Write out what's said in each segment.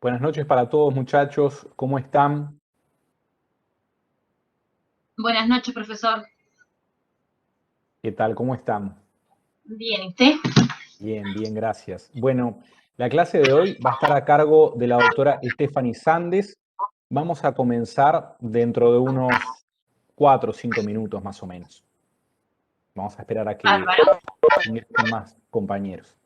Buenas noches para todos, muchachos. ¿Cómo están? Buenas noches, profesor. ¿Qué tal? ¿Cómo están? Bien, ¿y usted? Bien, bien, gracias. Bueno, la clase de hoy va a estar a cargo de la doctora Stephanie Sandes. Vamos a comenzar dentro de unos 4 o 5 minutos más o menos. Vamos a esperar a que Bárbaro. ingresen más compañeros.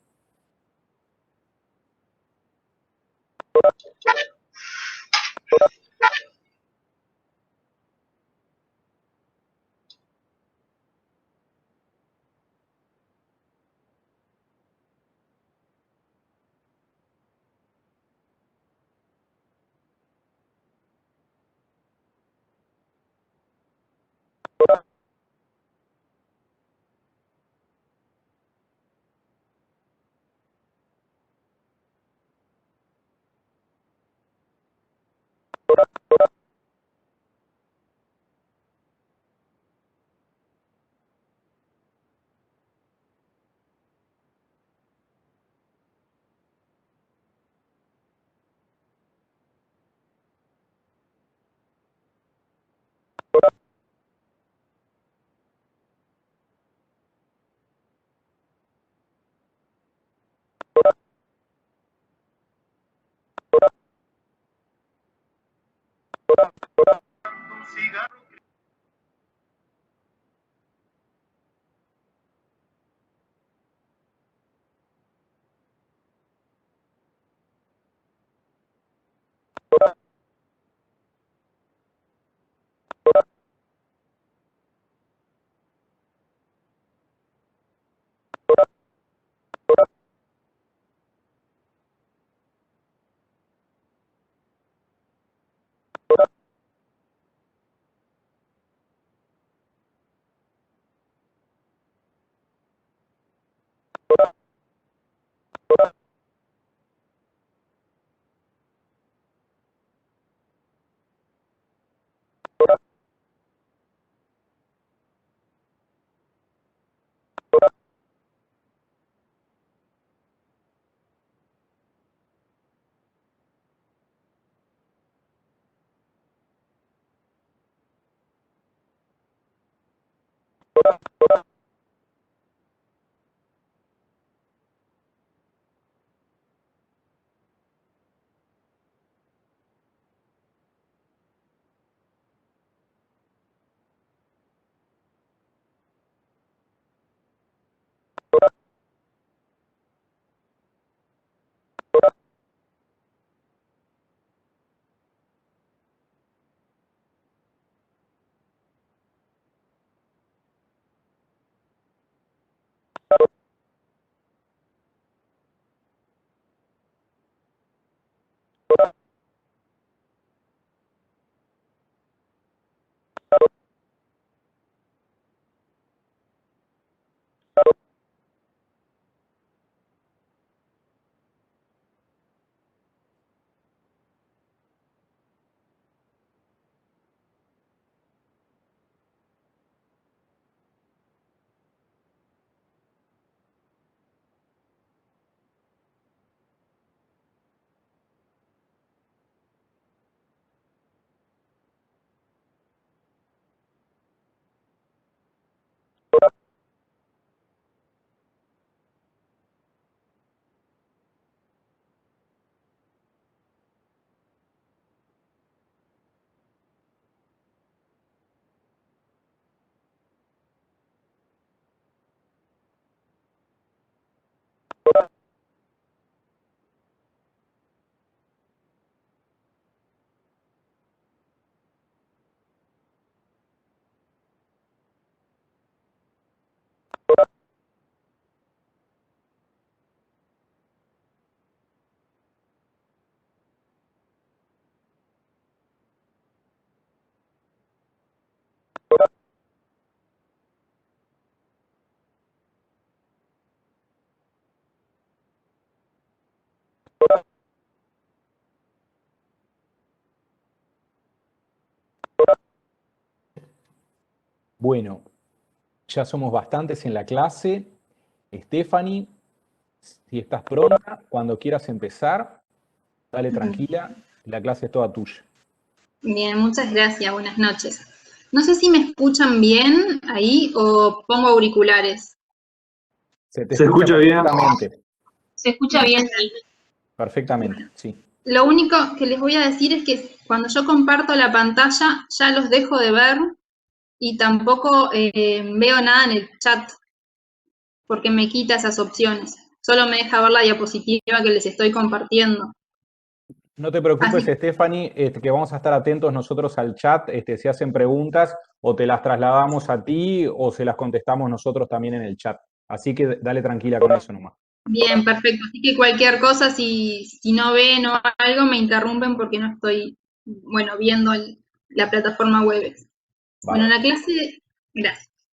Bueno, ya somos bastantes en la clase. Stephanie, si estás pronta, cuando quieras empezar, dale tranquila, la clase es toda tuya. Bien, muchas gracias, buenas noches. No sé si me escuchan bien ahí o pongo auriculares. Se escucha bien. Perfectamente. Se escucha bien, sí. Perfectamente, sí. Lo único que les voy a decir es que cuando yo comparto la pantalla ya los dejo de ver y tampoco veo nada en el chat porque me quita esas opciones. Solo me deja ver la diapositiva que les estoy compartiendo. No te preocupes, Así. Stephanie, que vamos a estar atentos nosotros al chat, si hacen preguntas o te las trasladamos a ti o se las contestamos nosotros también en el chat. Así que dale tranquila con eso nomás. Bien, perfecto. Así que cualquier cosa, si no ven o algo, me interrumpen porque no estoy, viendo la plataforma Webex. Bueno, gracias.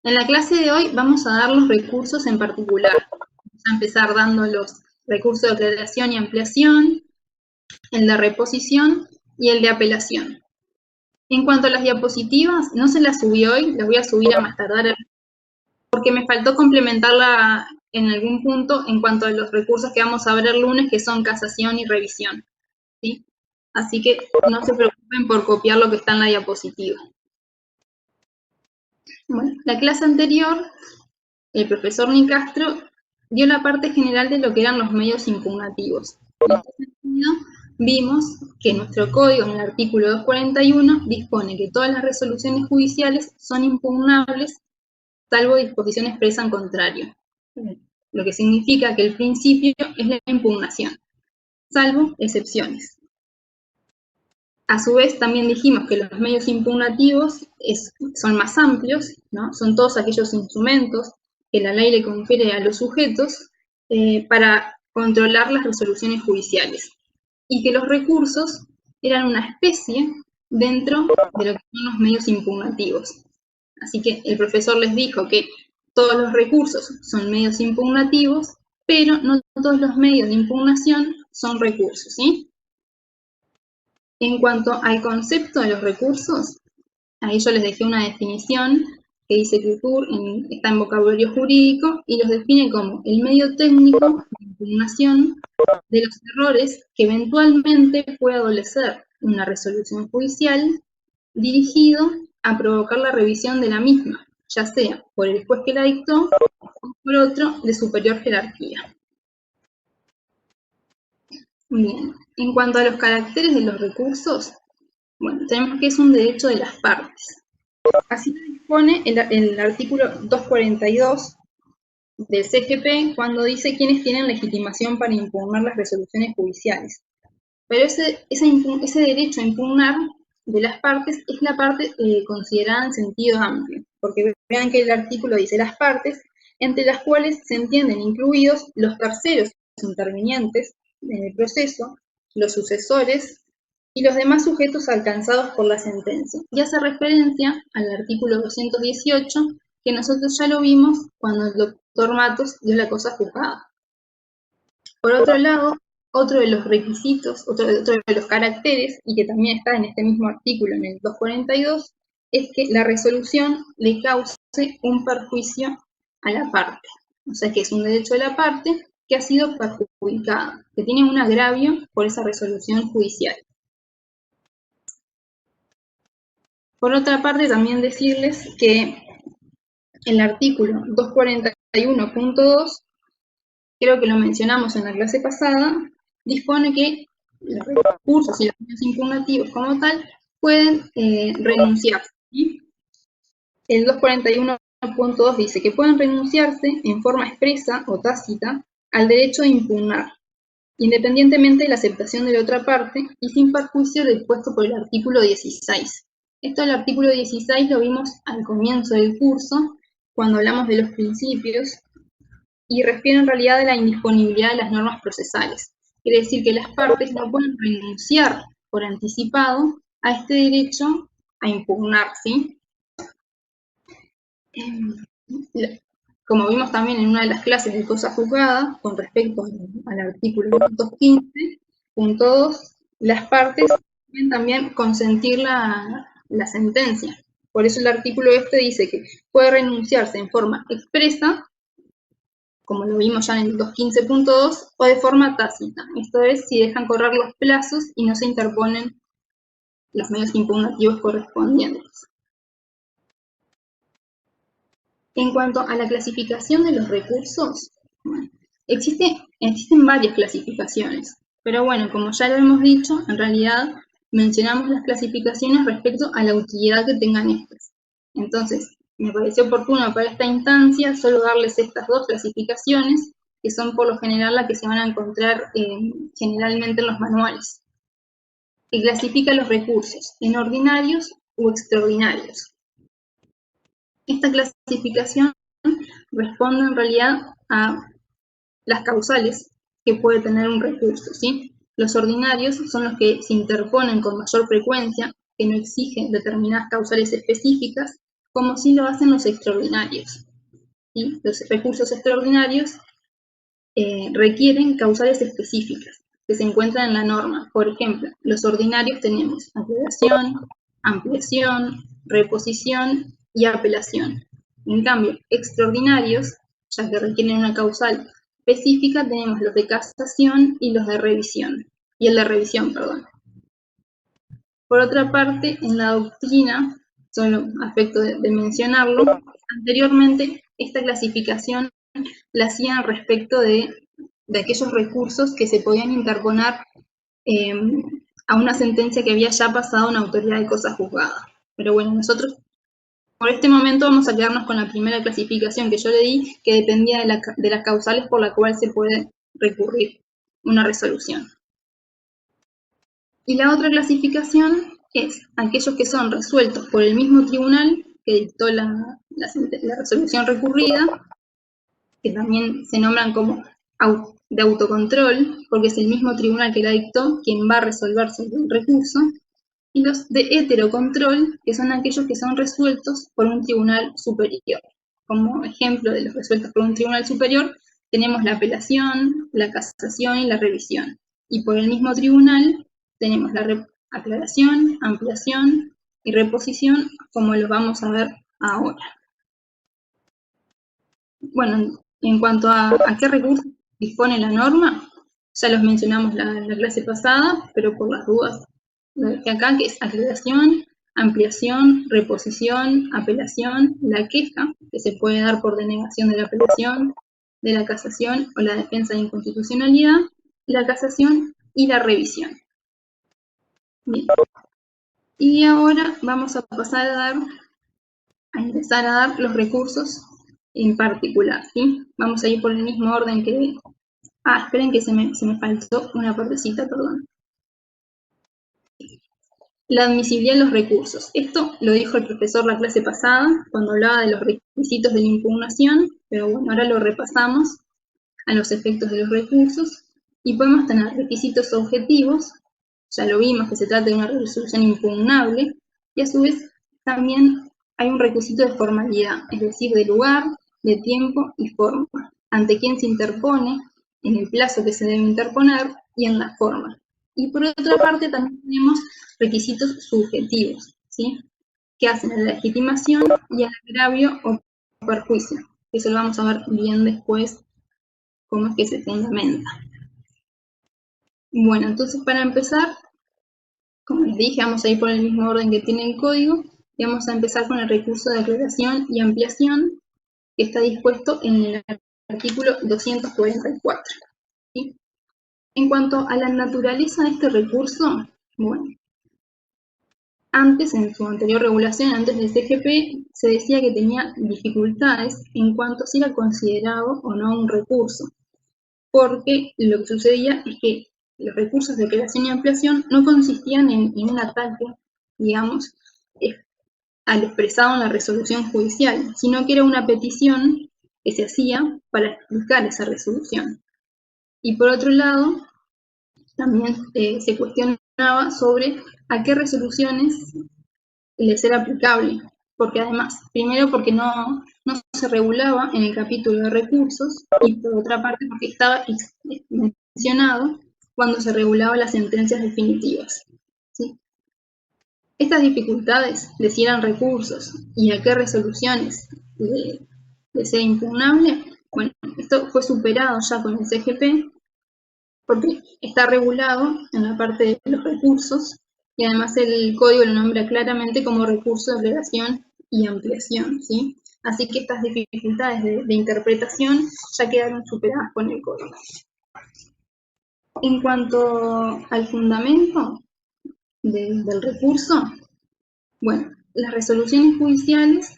En la clase de hoy vamos a dar los recursos en particular. Vamos a empezar dando los recursos de aclaración y ampliación, el de reposición y el de apelación. En cuanto a las diapositivas, no se las subí hoy, las voy a subir a más tardar porque me faltó complementarla en algún punto en cuanto a los recursos que vamos a ver el lunes, que son casación y revisión, ¿sí? Así que no se preocupen por copiar lo que está en la diapositiva. Bueno, la clase anterior, el profesor Nicastro dio la parte general de lo que eran los medios impugnativos. En este sentido, vimos que nuestro código, en el artículo 241, dispone que todas las resoluciones judiciales son impugnables salvo disposición expresa en contrario, lo que significa que el principio es la impugnación, salvo excepciones. A su vez, también dijimos que los medios impugnativos son más amplios, ¿no? Son todos aquellos instrumentos que la ley le confiere a los sujetos para controlar las resoluciones judiciales, y que los recursos eran una especie dentro de lo que son los medios impugnativos. Así que el profesor les dijo que todos los recursos son medios impugnativos, pero no todos los medios de impugnación son recursos, ¿sí? En cuanto al concepto de los recursos, ahí yo les dejé una definición que dice que está en vocabulario jurídico y los define como el medio técnico de impugnación de los errores que eventualmente puede adolecer una resolución judicial dirigido a provocar la revisión de la misma, ya sea por el juez que la dictó o por otro de superior jerarquía. Bien, en cuanto a los caracteres de los recursos, tenemos que es un derecho de las partes. Así lo dispone el artículo 242 del CGP cuando dice quiénes tienen legitimación para impugnar las resoluciones judiciales. Pero ese derecho a impugnar de las partes es la parte considerada en sentido amplio, porque vean que el artículo dice las partes, entre las cuales se entienden incluidos los terceros intervinientes en el proceso, los sucesores y los demás sujetos alcanzados por la sentencia. Y hace referencia al artículo 218, que nosotros ya lo vimos cuando el doctor Matos dio la cosa juzgada. Por otro lado, otro de los requisitos, otro de los caracteres, y que también está en este mismo artículo, en el 242, es que la resolución le cause un perjuicio a la parte. O sea, que es un derecho de la parte que ha sido perjudicado, que tiene un agravio por esa resolución judicial. Por otra parte, también decirles que el artículo 241.2, creo que lo mencionamos en la clase pasada, dispone que los recursos y los medios impugnativos como tal pueden renunciarse, ¿sí? El 241.2 dice que pueden renunciarse en forma expresa o tácita al derecho de impugnar, independientemente de la aceptación de la otra parte y sin perjuicio del dispuesto por el artículo 16. Esto del artículo 16 lo vimos al comienzo del curso, cuando hablamos de los principios, y refiere en realidad a la indisponibilidad de las normas procesales. Quiere decir que las partes no pueden renunciar por anticipado a este derecho a impugnar, ¿sí? como vimos también en una de las clases de cosa juzgada, con respecto al artículo 215.2, las partes deben también consentir la sentencia. Por eso el artículo este dice que puede renunciarse en forma expresa, como lo vimos ya en el 215.2, o de forma tácita. Esto es, si dejan correr los plazos y no se interponen los medios impugnativos correspondientes. En cuanto a la clasificación de los recursos, bueno, existen varias clasificaciones, pero bueno, como ya lo hemos dicho, en realidad mencionamos las clasificaciones respecto a la utilidad que tengan estas. Entonces, me pareció oportuno para esta instancia solo darles estas dos clasificaciones, que son por lo general las que se van a encontrar generalmente en los manuales. Que clasifica los recursos en ordinarios u extraordinarios. Esta clasificación responde en realidad a las causales que puede tener un recurso, ¿sí? Los ordinarios son los que se interponen con mayor frecuencia, que no exigen determinadas causales específicas, como sí lo hacen los extraordinarios. ¿Sí? Los recursos extraordinarios requieren causales específicas que se encuentran en la norma. Por ejemplo, los ordinarios tenemos aclaración, ampliación, reposición y apelación. En cambio, extraordinarios, ya que requieren una causal específica, tenemos los de casación y los de revisión, y el de revisión, perdón. Por otra parte, en la doctrina, solo aspecto de mencionarlo, anteriormente esta clasificación la hacían respecto de aquellos recursos que se podían interponer a una sentencia que había ya pasado a una autoridad de cosa juzgada. Pero bueno, nosotros por este momento vamos a quedarnos con la primera clasificación que yo le di, que dependía de las causales por la cual se puede recurrir una resolución. Y la otra clasificación es aquellos que son resueltos por el mismo tribunal que dictó la resolución recurrida, que también se nombran como de autocontrol, porque es el mismo tribunal que la dictó quien va a resolver sobre el recurso, y los de heterocontrol, que son aquellos que son resueltos por un tribunal superior. Como ejemplo de los resueltos por un tribunal superior, tenemos la apelación, la casación y la revisión. Y por el mismo tribunal tenemos la aclaración, ampliación y reposición, como lo vamos a ver ahora. Bueno, en cuanto a qué recursos dispone la norma, ya los mencionamos la clase pasada, pero por las dudas lo dejé acá, que es aclaración, ampliación, reposición, apelación, la queja, que se puede dar por denegación de la apelación, de la casación o la defensa de inconstitucionalidad, la casación y la revisión. Bien. Y ahora vamos a pasar a empezar a dar los recursos en particular, ¿sí? Vamos a ir por el mismo orden que... esperen que se me faltó una partecita, perdón. La admisibilidad de los recursos. Esto lo dijo el profesor la clase pasada, cuando hablaba de los requisitos de la impugnación, pero bueno, ahora lo repasamos a los efectos de los recursos, y podemos tener requisitos objetivos, ya lo vimos que se trata de una resolución impugnable, y a su vez también hay un requisito de formalidad, es decir, de lugar, de tiempo y forma, ante quién se interpone, en el plazo que se debe interponer y en la forma. Y por otra parte también tenemos requisitos subjetivos, ¿sí? Que hacen a la legitimación y al agravio o perjuicio. Eso lo vamos a ver bien después, cómo es que se fundamenta. Bueno, entonces para empezar, como les dije, vamos a ir por el mismo orden que tiene el código, y vamos a empezar con el recurso de aclaración y ampliación, que está dispuesto en el artículo 244. ¿Sí? En cuanto a la naturaleza de este recurso, bueno, antes, en su anterior regulación, antes del CGP, se decía que tenía dificultades en cuanto a si era considerado o no un recurso, porque lo que sucedía es que los recursos de aclaración y ampliación no consistían en un ataque, digamos, al expresado en la resolución judicial, sino que era una petición que se hacía para explicar esa resolución. Y por otro lado, también se cuestionaba sobre a qué resoluciones les era aplicable, porque además, primero porque no se se regulaba en el capítulo de recursos y por otra parte porque estaba mencionado cuando se regulaba las sentencias definitivas. ¿Sí? Estas dificultades de si eran recursos y a qué resoluciones de ser impugnable, bueno, esto fue superado ya con el CGP porque está regulado en la parte de los recursos y además el código lo nombra claramente como recurso de aclaración y ampliación, ¿sí? Así que estas dificultades de interpretación ya quedaron superadas con el código. En cuanto al fundamento del recurso, bueno, las resoluciones judiciales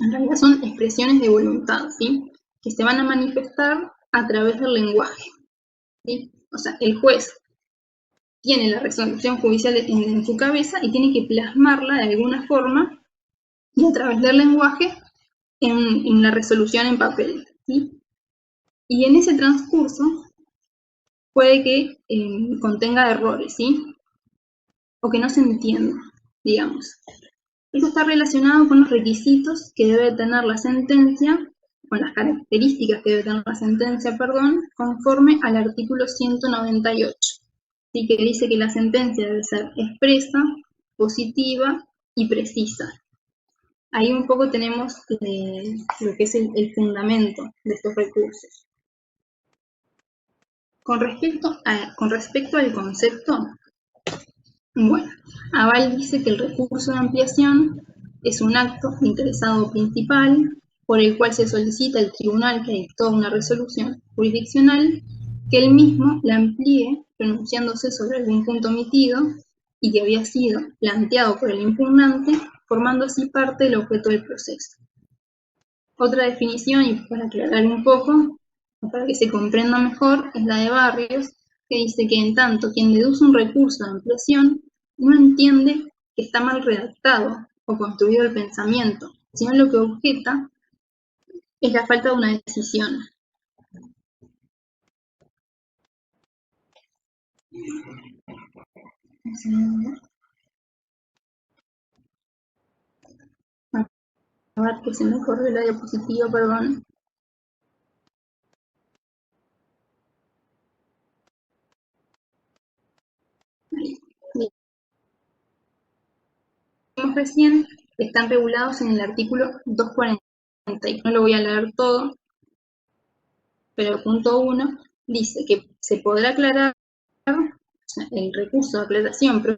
en realidad son expresiones de voluntad, ¿sí? Que se van a manifestar a través del lenguaje, ¿sí? O sea, el juez tiene la resolución judicial en su cabeza y tiene que plasmarla de alguna forma y a través del lenguaje en la resolución en papel, ¿sí? Y en ese transcurso puede que contenga errores, ¿sí? O que no se entienda, digamos. Eso está relacionado con los requisitos que debe tener la sentencia, con las características que debe tener la sentencia, perdón, conforme al artículo 198. Así que dice que la sentencia debe ser expresa, positiva y precisa. Ahí un poco tenemos lo que es el fundamento de estos recursos. Con respecto al concepto, bueno, Aval dice que el recurso de ampliación es un acto interesado principal por el cual se solicita al tribunal que dictó una resolución jurisdiccional que él mismo la amplíe pronunciándose sobre algún punto omitido y que había sido planteado por el impugnante, formando así parte del objeto del proceso. Otra definición, y para aclarar un poco, para que se comprenda mejor, es la de Barrios, que dice que en tanto quien deduce un recurso de ampliación no entiende que está mal redactado o construido el pensamiento, sino lo que objeta es la falta de una decisión. A ver que se me corrió la diapositiva, perdón. Ahí. Vimos recién que están regulados en el artículo 240. No lo voy a leer todo, pero el punto 1 dice que se podrá aclarar el recurso de aclaración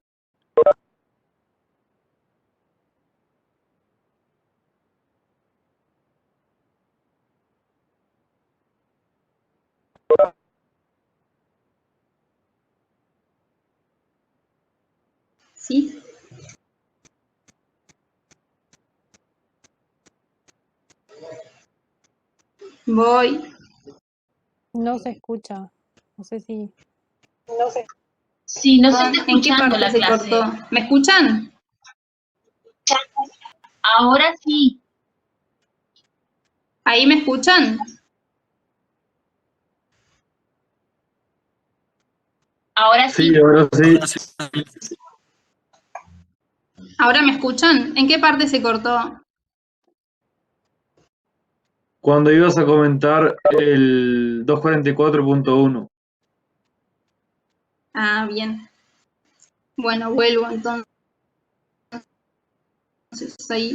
¿sí? Voy. No se escucha. No sé si. Sí, no se está ¿En qué escuchando parte la se clase. cortó? ¿Me escuchan? Ahora sí. ¿Ahí me escuchan? Ahora sí. Sí, ahora sí. ¿Ahora me escuchan? ¿En qué parte se cortó? Cuando ibas a comentar el 244.1. Ah, bien. Bueno, vuelvo entonces ahí.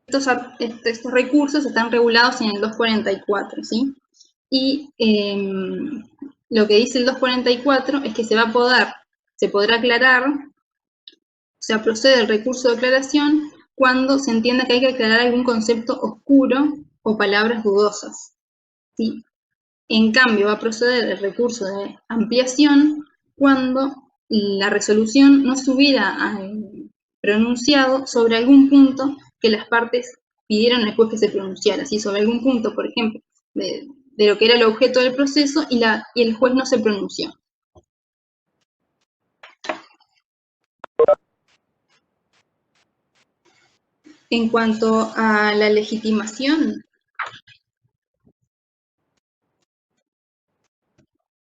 Estos recursos están regulados en el 244, ¿sí? Y lo que dice el 244 es que se podrá aclarar, o sea, procede el recurso de aclaración cuando se entienda que hay que aclarar algún concepto oscuro o palabras dudosas, ¿sí? En cambio, va a proceder el recurso de ampliación cuando la resolución no se hubiera pronunciado sobre algún punto que las partes pidieron al juez que se pronunciara, ¿sí? Sobre algún punto, por ejemplo, de lo que era el objeto del proceso y el juez no se pronunció. En cuanto a la legitimación,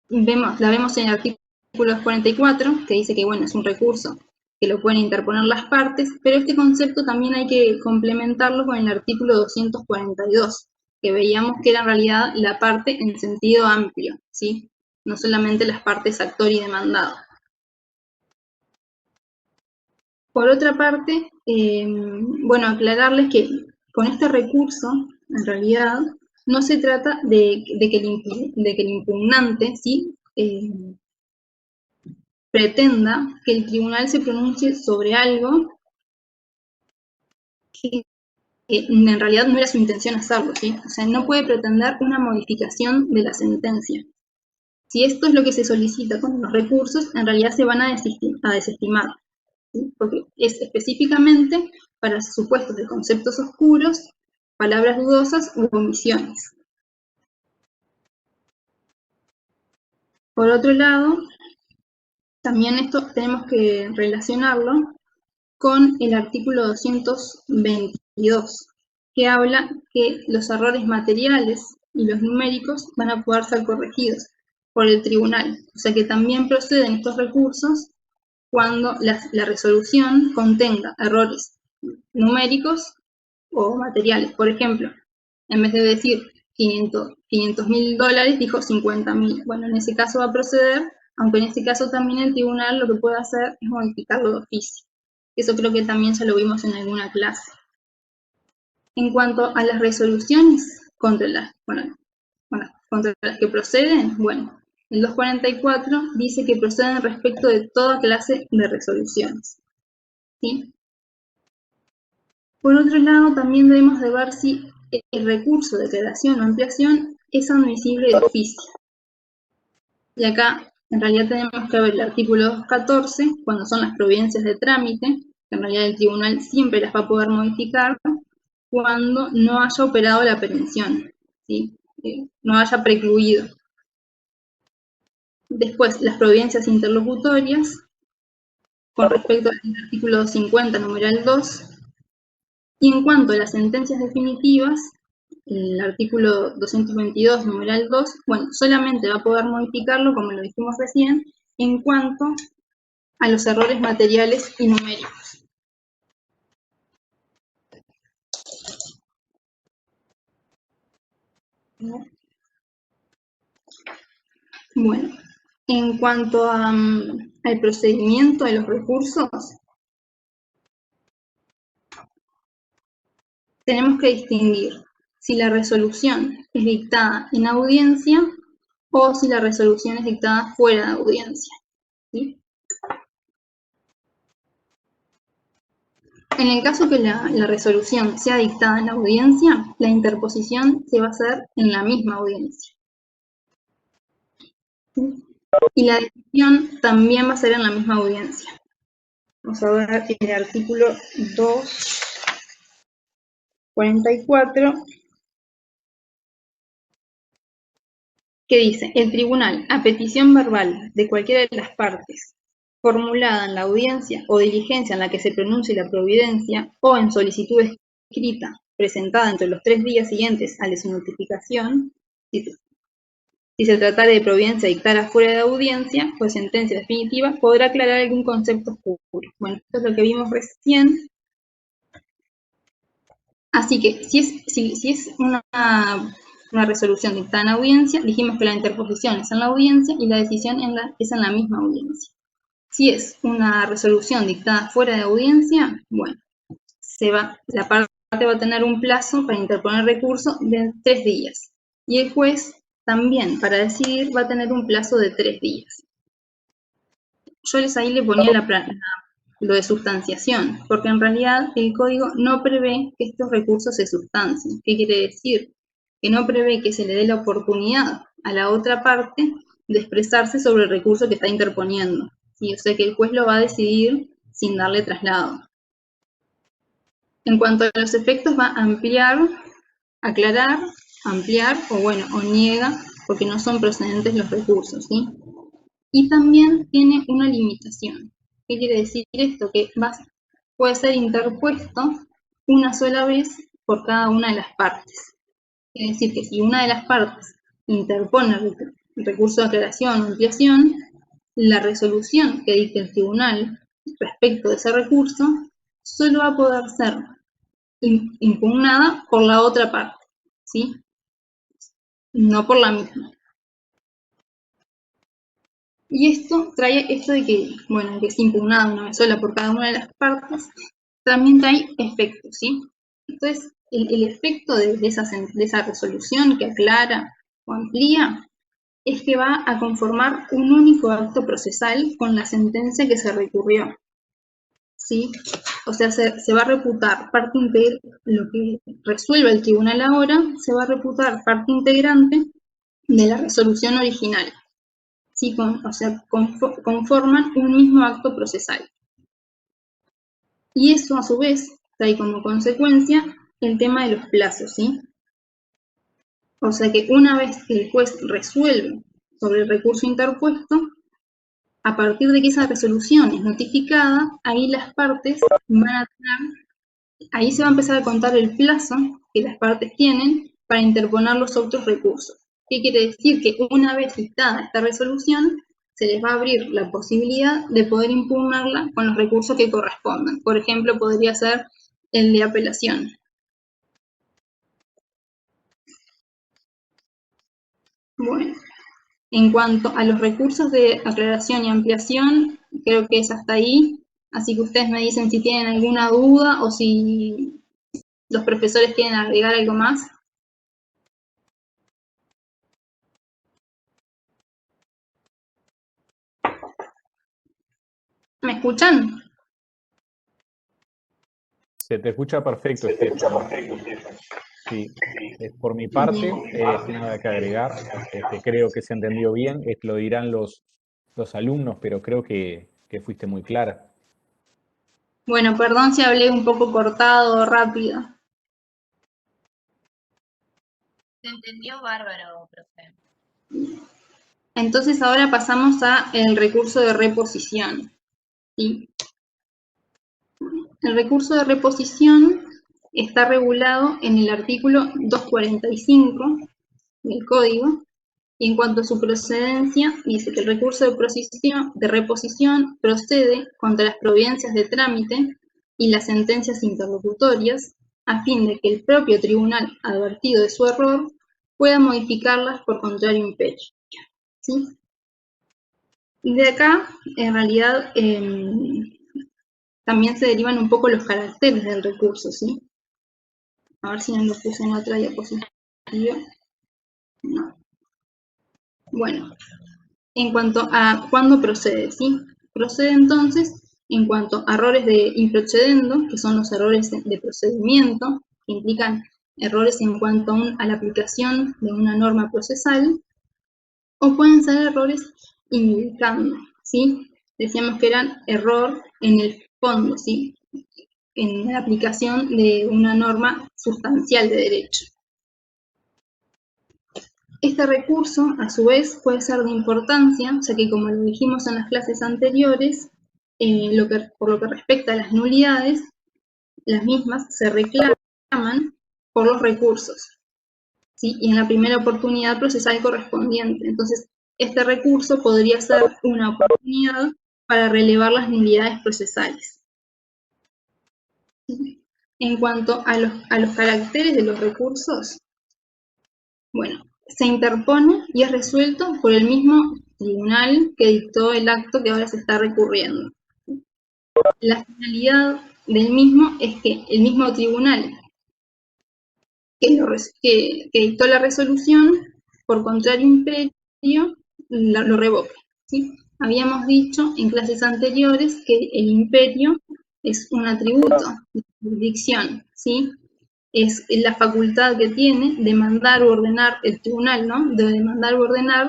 la vemos en el artículo 44, que dice que, bueno, es un recurso que lo pueden interponer las partes, pero este concepto también hay que complementarlo con el artículo 242, que veíamos que era en realidad la parte en sentido amplio, ¿sí? No solamente las partes actor y demandado. Por otra parte, bueno, aclararles que con este recurso, en realidad, no se trata de que el impugnante, ¿sí? Pretenda que el tribunal se pronuncie sobre algo que en realidad no era su intención hacerlo, ¿sí? O sea, no puede pretender una modificación de la sentencia. Si esto es lo que se solicita con los recursos, en realidad se van a desestimar, ¿sí? Porque es específicamente para supuestos de conceptos oscuros, palabras dudosas u omisiones. Por otro lado, también esto tenemos que relacionarlo con el artículo 222, que habla que los errores materiales y los numéricos van a poder ser corregidos por el tribunal. O sea que también proceden estos recursos cuando la resolución contenga errores numéricos o materiales. Por ejemplo, en vez de decir $500.000, dijo 50.000. Bueno, en ese caso va a proceder, aunque en este caso también el tribunal lo que puede hacer es modificarlo de oficio. Eso creo que también ya lo vimos en alguna clase. En cuanto a las resoluciones contra las que proceden, bueno, el 244 dice que proceden respecto de toda clase de resoluciones, ¿sí? Por otro lado, también debemos de ver si el recurso de declaración o ampliación es admisible de oficio. Y acá, en realidad, tenemos que ver el artículo 214, cuando son las providencias de trámite, que en realidad el tribunal siempre las va a poder modificar cuando no haya operado la prevención, ¿sí? No haya precluido. Después, las providencias interlocutorias, con respecto al artículo 50, numeral 2, y en cuanto a las sentencias definitivas, el artículo 222, numeral 2, bueno, solamente va a poder modificarlo, como lo dijimos recién, en cuanto a los errores materiales y numéricos. Bueno, en cuanto al procedimiento de los recursos, tenemos que distinguir si la resolución es dictada en audiencia o si la resolución es dictada fuera de audiencia, ¿sí? En el caso que la resolución sea dictada en audiencia, la interposición se va a hacer en la misma audiencia, ¿sí? Y la decisión también va a ser en la misma audiencia. Vamos a ver el artículo 244, que dice: el tribunal, a petición verbal de cualquiera de las partes, formulada en la audiencia o diligencia en la que se pronuncie la providencia, o en solicitud escrita presentada entre los 3 días siguientes a la su notificación, si se tratara de providencia dictada fuera de audiencia, pues sentencia definitiva, podrá aclarar algún concepto oscuro. Bueno, esto es lo que vimos recién. Así que, si es una resolución dictada en audiencia, dijimos que la interposición es en la audiencia y la decisión es en la misma audiencia. Si es una resolución dictada fuera de audiencia, bueno, la parte va a tener un plazo para interponer recurso de 3 días. Y el juez también, para decidir, va a tener un plazo de 3 días. Yo ahí le ponía lo de sustanciación, porque en realidad el código no prevé que estos recursos se sustancien. ¿Qué quiere decir? Que no prevé que se le dé la oportunidad a la otra parte de expresarse sobre el recurso que está interponiendo, ¿sí? O sea que el juez lo va a decidir sin darle traslado. En cuanto a los efectos, va a ampliar, aclarar, ampliar o niega, porque no son procedentes los recursos, ¿sí? Y también tiene una limitación. ¿Qué quiere decir esto? Que puede ser interpuesto una sola vez por cada una de las partes. Quiere decir que si una de las partes interpone el recurso de aclaración o ampliación, la resolución que dicte el tribunal respecto de ese recurso solo va a poder ser impugnada por la otra parte, ¿sí? No por la misma. Y esto trae esto de que, bueno, que es impugnada una vez sola por cada una de las partes, también trae efectos, ¿sí? Entonces, el efecto de esa resolución que aclara o amplía es que va a conformar un único acto procesal con la sentencia que se recurrió, ¿sí? O sea, se va a reputar parte integrante, lo que resuelva el tribunal ahora, se va a reputar parte integrante de la resolución original, ¿sí? O sea, conforman un mismo acto procesal. Y eso, a su vez, trae como consecuencia el tema de los plazos, ¿sí? O sea que una vez que el juez resuelve sobre el recurso interpuesto, a partir de que esa resolución es notificada, ahí las partes van a tener, ahí se va a empezar a contar el plazo que las partes tienen para interponer los otros recursos. ¿Qué quiere decir? Que una vez dictada esta resolución, se les va a abrir la posibilidad de poder impugnarla con los recursos que correspondan. Por ejemplo, podría ser el de apelación. Bueno, en cuanto a los recursos de aclaración y ampliación, creo que es hasta ahí. Así que ustedes me dicen si tienen alguna duda o si los profesores quieren agregar algo más. ¿Me escuchan? Se te escucha perfecto, Estefan. Sí, por mi parte, nada que agregar. Creo que se entendió bien. Lo dirán los alumnos, pero creo que fuiste muy clara. Bueno, perdón si hablé un poco cortado o rápido. Se entendió bárbaro, profe. Entonces ahora pasamos a el recurso de reposición, ¿sí? El recurso de reposición está regulado en el artículo 245 del Código, y en cuanto a su procedencia, dice que el recurso de reposición procede contra las providencias de trámite y las sentencias interlocutorias, a fin de que el propio tribunal, advertido de su error, pueda modificarlas por contrario imperio, ¿sí? Y de acá, en realidad, también se derivan un poco los caracteres del recurso, ¿sí? A ver si no lo puse en otra diapositiva. No. Bueno, en cuanto a cuándo procede, ¿sí? Procede entonces en cuanto a errores de improcedendo, que son los errores de procedimiento, que implican errores en cuanto a la aplicación de una norma procesal, o pueden ser errores indicando, ¿sí? Decíamos que eran error en el fondo, ¿sí? En la aplicación de una norma sustancial de derecho. Este recurso, a su vez, puede ser de importancia, ya que, como lo dijimos en las clases anteriores, por lo que respecta a las nulidades, las mismas se reclaman por los recursos, ¿sí? Y en la primera oportunidad procesal correspondiente. Entonces, este recurso podría ser una oportunidad para relevar las nulidades procesales. En cuanto a los caracteres de los recursos, bueno, se interpone y es resuelto por el mismo tribunal que dictó el acto que ahora se está recurriendo. La finalidad del mismo es que el mismo tribunal que dictó la resolución, por contrario imperio, lo revoque, ¿sí? Habíamos dicho en clases anteriores que el imperio es un atributo de jurisdicción, ¿sí? Es la facultad que tiene de mandar o ordenar el tribunal, ¿no? De demandar o ordenar,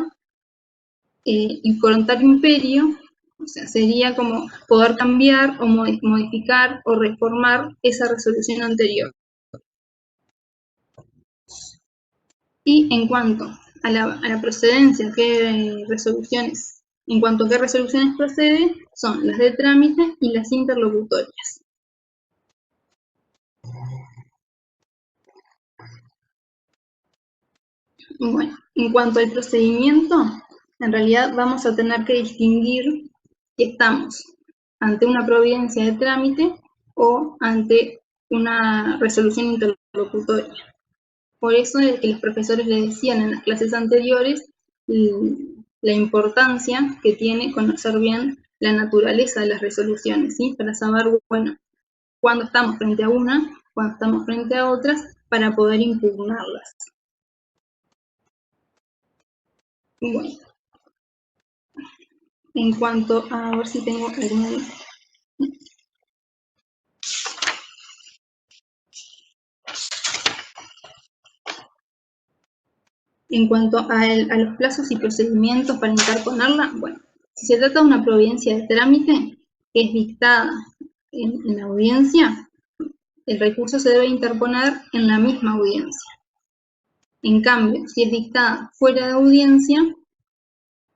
y contrario imperio, o sea, sería como poder cambiar o modificar o reformar esa resolución anterior. Y en cuanto a la procedencia, en cuanto a qué resoluciones procede, son las de trámite y las interlocutorias. Bueno, en cuanto al procedimiento, en realidad vamos a tener que distinguir que estamos ante una providencia de trámite o ante una resolución interlocutoria. Por eso es que los profesores les decían en las clases anteriores la importancia que tiene conocer bien la naturaleza de las resoluciones, ¿sí? Para saber, bueno, cuándo estamos frente a una, cuándo estamos frente a otras, para poder impugnarlas. Bueno, en cuanto a ver si tengo alguna. En cuanto a los plazos y procedimientos para interponerla, bueno, si se trata de una providencia de trámite que es dictada en la audiencia, el recurso se debe interponer en la misma audiencia. En cambio, si es dictada fuera de audiencia,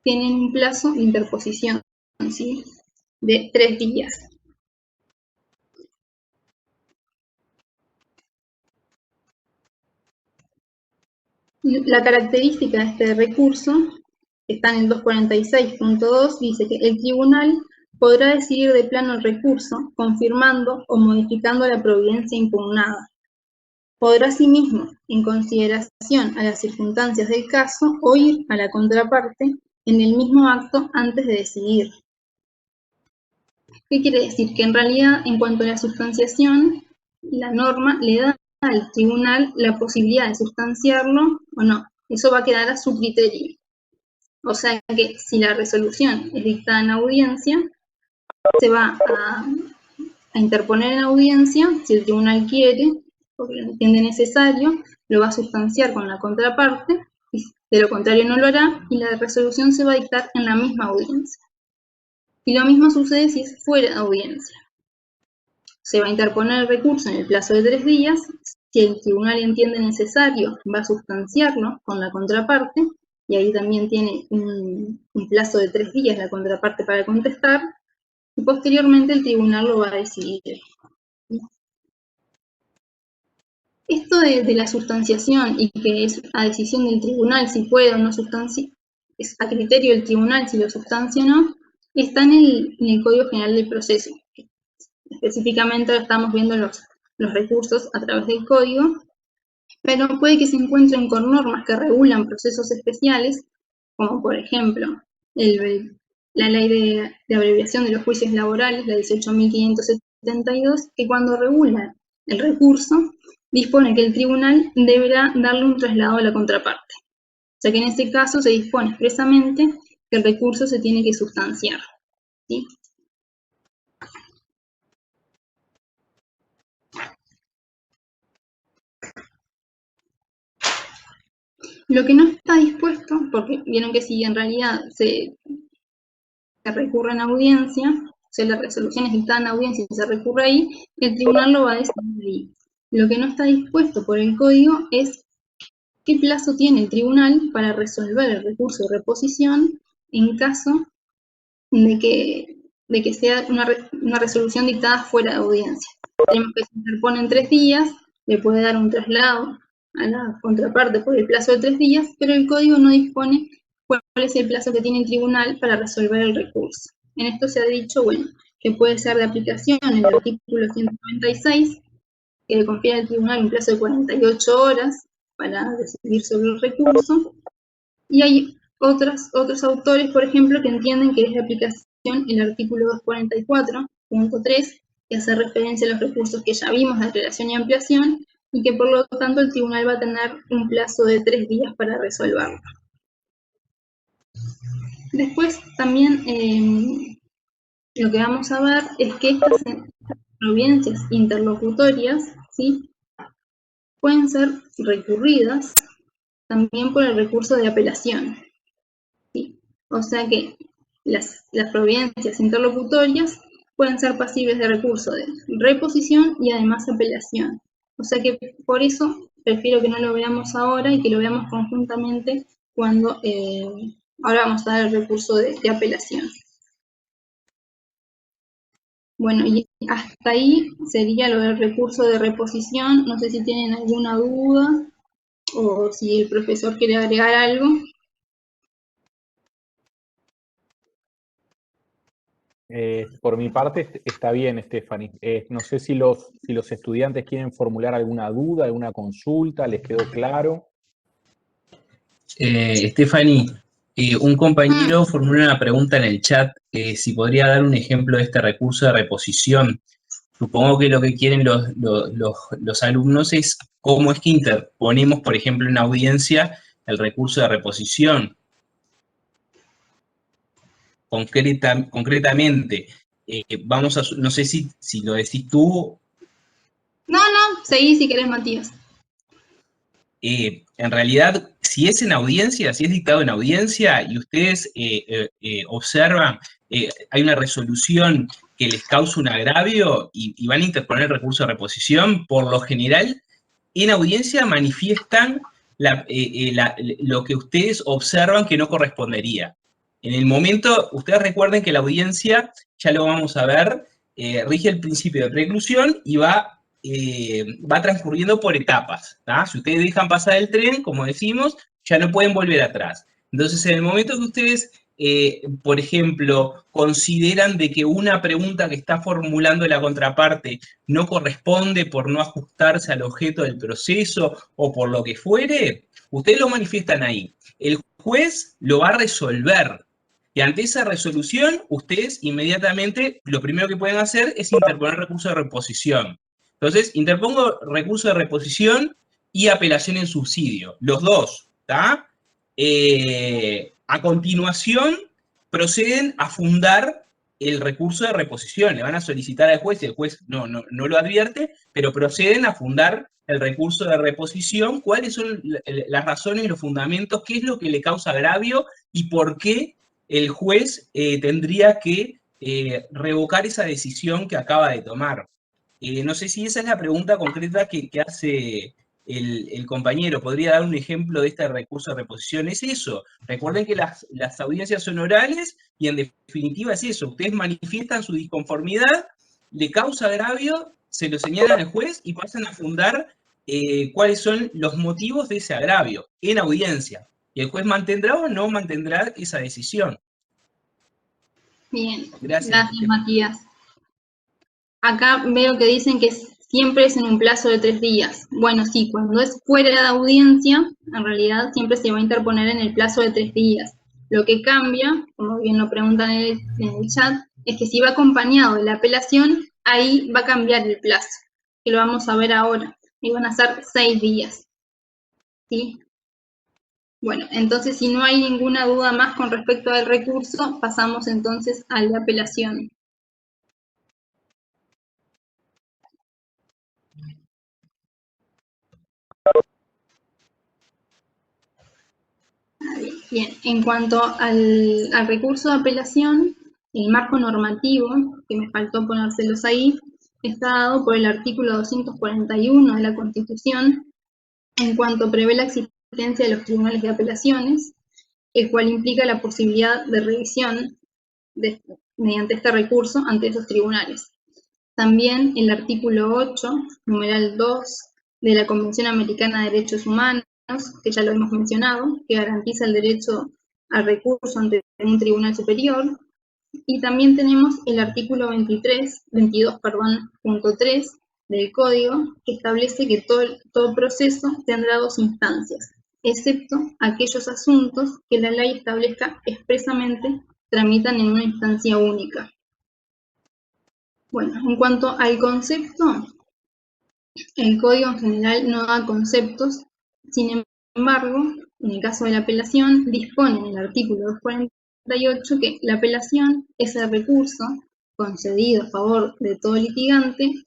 tienen un plazo de interposición, ¿sí? De 3 días. La característica de este recurso, que está en el 246.2, dice que el tribunal podrá decidir de plano el recurso, confirmando o modificando la providencia impugnada. Podrá asimismo, en consideración a las circunstancias del caso, oír a la contraparte en el mismo acto antes de decidir. ¿Qué quiere decir? Que en realidad, en cuanto a la sustanciación, la norma le da al tribunal la posibilidad de sustanciarlo o no. Eso va a quedar a su criterio. O sea que si la resolución es dictada en audiencia, se va a interponer en audiencia, si el tribunal quiere, porque lo entiende necesario, lo va a sustanciar con la contraparte, y de lo contrario no lo hará, y la resolución se va a dictar en la misma audiencia. Y lo mismo sucede si es fuera de audiencia. Se va a interponer el recurso en el plazo de 3 días, si el tribunal entiende necesario, va a sustanciarlo con la contraparte, y ahí también tiene un plazo de 3 días la contraparte para contestar, y posteriormente el tribunal lo va a decidir. Esto de la sustanciación y que es a decisión del tribunal si puede o no sustanciar, es a criterio del tribunal si lo sustancia o no, está en el Código General del Proceso. Específicamente ahora estamos viendo los recursos a través del código, pero puede que se encuentren con normas que regulan procesos especiales, como por ejemplo la ley de abreviación de los juicios laborales, la 18.572, que cuando regula el recurso, dispone que el tribunal deberá darle un traslado a la contraparte. O sea que en este caso se dispone expresamente que el recurso se tiene que sustanciar, ¿sí? Lo que no está dispuesto, porque vieron que si en realidad se recurre en audiencia, o sea, la resolución es dictada en audiencia y se recurre ahí, el tribunal lo va a decidir ahí. Lo que no está dispuesto por el código es qué plazo tiene el tribunal para resolver el recurso de reposición en caso de que sea una resolución dictada fuera de audiencia. Tenemos que se interpone en 3 días, le puede dar un traslado a la contraparte por el plazo de 3 días, pero el código no dispone cuál es el plazo que tiene el tribunal para resolver el recurso. En esto se ha dicho, bueno, que puede ser de aplicación el artículo 196, que le confiere al tribunal un plazo de 48 horas para decidir sobre el recurso, y hay otros autores, por ejemplo, que entienden que es de aplicación el artículo 244.3, que hace referencia a los recursos que ya vimos de aclaración y ampliación, y que por lo tanto el tribunal va a tener un plazo de 3 días para resolverlo. Después también lo que vamos a ver es que estas providencias interlocutorias, ¿sí?, pueden ser recurridas también por el recurso de apelación, ¿sí? O sea que las providencias interlocutorias pueden ser pasibles de recurso de reposición y además apelación. O sea que por eso prefiero que no lo veamos ahora y que lo veamos conjuntamente cuando ahora vamos a dar el recurso de apelación. Bueno, y hasta ahí sería lo del recurso de reposición. No sé si tienen alguna duda o si el profesor quiere agregar algo. Por mi parte está bien, Stephanie. No sé si los estudiantes quieren formular alguna duda, alguna consulta, ¿les quedó claro? Stephanie, un compañero formuló una pregunta en el chat, si podría dar un ejemplo de este recurso de reposición. Supongo que lo que quieren los alumnos es cómo es que interponemos, por ejemplo, en audiencia el recurso de reposición. Concretamente, no sé si lo decís tú. No, seguí si querés, Matías. En realidad, si es en audiencia, si es dictado en audiencia y ustedes observan, hay una resolución que les causa un agravio y van a interponer el recurso de reposición, por lo general, en audiencia manifiestan lo que ustedes observan que no correspondería. En el momento, ustedes recuerden que la audiencia, ya lo vamos a ver, rige el principio de preclusión y va transcurriendo por etapas. ¿tá? Si ustedes dejan pasar el tren, como decimos, ya no pueden volver atrás. Entonces, en el momento que ustedes, por ejemplo, consideran de que una pregunta que está formulando la contraparte no corresponde por no ajustarse al objeto del proceso o por lo que fuere, ustedes lo manifiestan ahí. El juez lo va a resolver. Y ante esa resolución, ustedes inmediatamente lo primero que pueden hacer es interponer recurso de reposición. Entonces, interpongo recurso de reposición y apelación en subsidio, los dos, ¿está? A continuación, proceden a fundar el recurso de reposición. Le van a solicitar al juez, y el juez no lo advierte, pero proceden a fundar el recurso de reposición, cuáles son las razones y los fundamentos, qué es lo que le causa agravio y por qué el juez tendría que revocar esa decisión que acaba de tomar. No sé si esa es la pregunta concreta que hace el compañero. ¿Podría dar un ejemplo de este recurso de reposición? Es eso. Recuerden que las audiencias son orales y en definitiva es eso. Ustedes manifiestan su disconformidad, le causa agravio, se lo señalan al juez y pasan a fundar cuáles son los motivos de ese agravio en audiencia. Y el juez mantendrá o no mantendrá esa decisión. Bien, Gracias Matías. Acá veo que dicen que siempre es en un plazo de 3 días. Bueno, sí, cuando es fuera de audiencia, en realidad siempre se va a interponer en el plazo de 3 días. Lo que cambia, como bien lo preguntan en el chat, es que si va acompañado de la apelación, ahí va a cambiar el plazo, que lo vamos a ver ahora, y van a ser 6 días. ¿Sí? Bueno, entonces si no hay ninguna duda más con respecto al recurso, pasamos entonces a la apelación. Bien, en cuanto al recurso de apelación, el marco normativo, que me faltó ponérselos ahí, está dado por el artículo 241 de la Constitución, en cuanto prevé la existencia de los tribunales de apelaciones, el cual implica la posibilidad de revisión mediante este recurso ante esos tribunales. También el artículo 8, numeral 2, de la Convención Americana de Derechos Humanos, que ya lo hemos mencionado, que garantiza el derecho al recurso ante un tribunal superior. Y también tenemos el artículo 22.3 del Código, que establece que todo proceso tendrá 2 instancias, excepto aquellos asuntos que la ley establezca expresamente tramitan en una instancia única. Bueno, en cuanto al concepto, el Código en general no da conceptos, sin embargo, en el caso de la apelación, dispone en el artículo 248 que la apelación es el recurso concedido a favor de todo litigante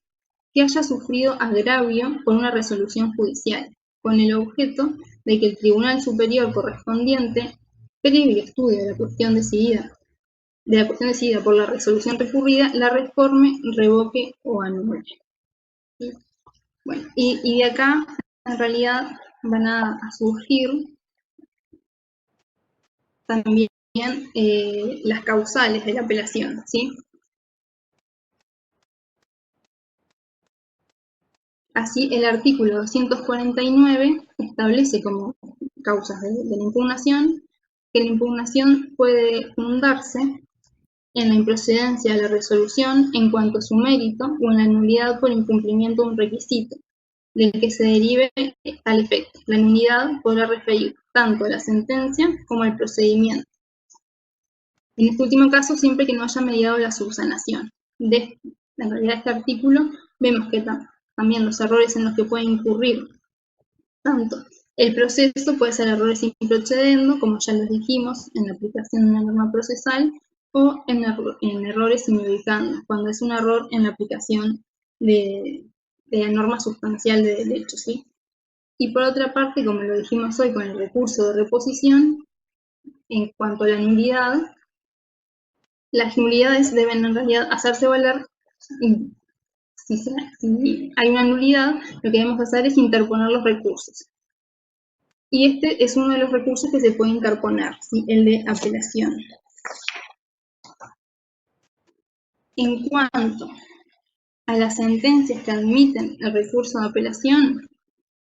que haya sufrido agravio por una resolución judicial, con el objeto de que el Tribunal Superior correspondiente, previo estudio de la cuestión decidida por la resolución recurrida, la reforme, revoque o anule. ¿Sí? Bueno, y de acá, en realidad, van a surgir también las causales de la apelación, ¿sí? Así, el artículo 249 establece como causas de la impugnación que la impugnación puede fundarse en la improcedencia de la resolución en cuanto a su mérito o en la nulidad por incumplimiento de un requisito, del que se derive tal efecto. La nulidad podrá referir tanto a la sentencia como al procedimiento. En este último caso, siempre que no haya mediado la subsanación. En realidad, este artículo vemos que también los errores en los que puede incurrir tanto el proceso puede ser errores improcedendo, como ya los dijimos, en la aplicación de una norma procesal, o en errores inubicando, cuando es un error en la aplicación de la norma sustancial de derecho, ¿sí? Y por otra parte, como lo dijimos hoy con el recurso de reposición, en cuanto a la nulidad, las nulidades deben en realidad hacerse valer. Si hay una nulidad, lo que debemos hacer es interponer los recursos. Y este es uno de los recursos que se puede interponer, ¿sí? El de apelación. En cuanto a las sentencias que admiten el recurso de apelación,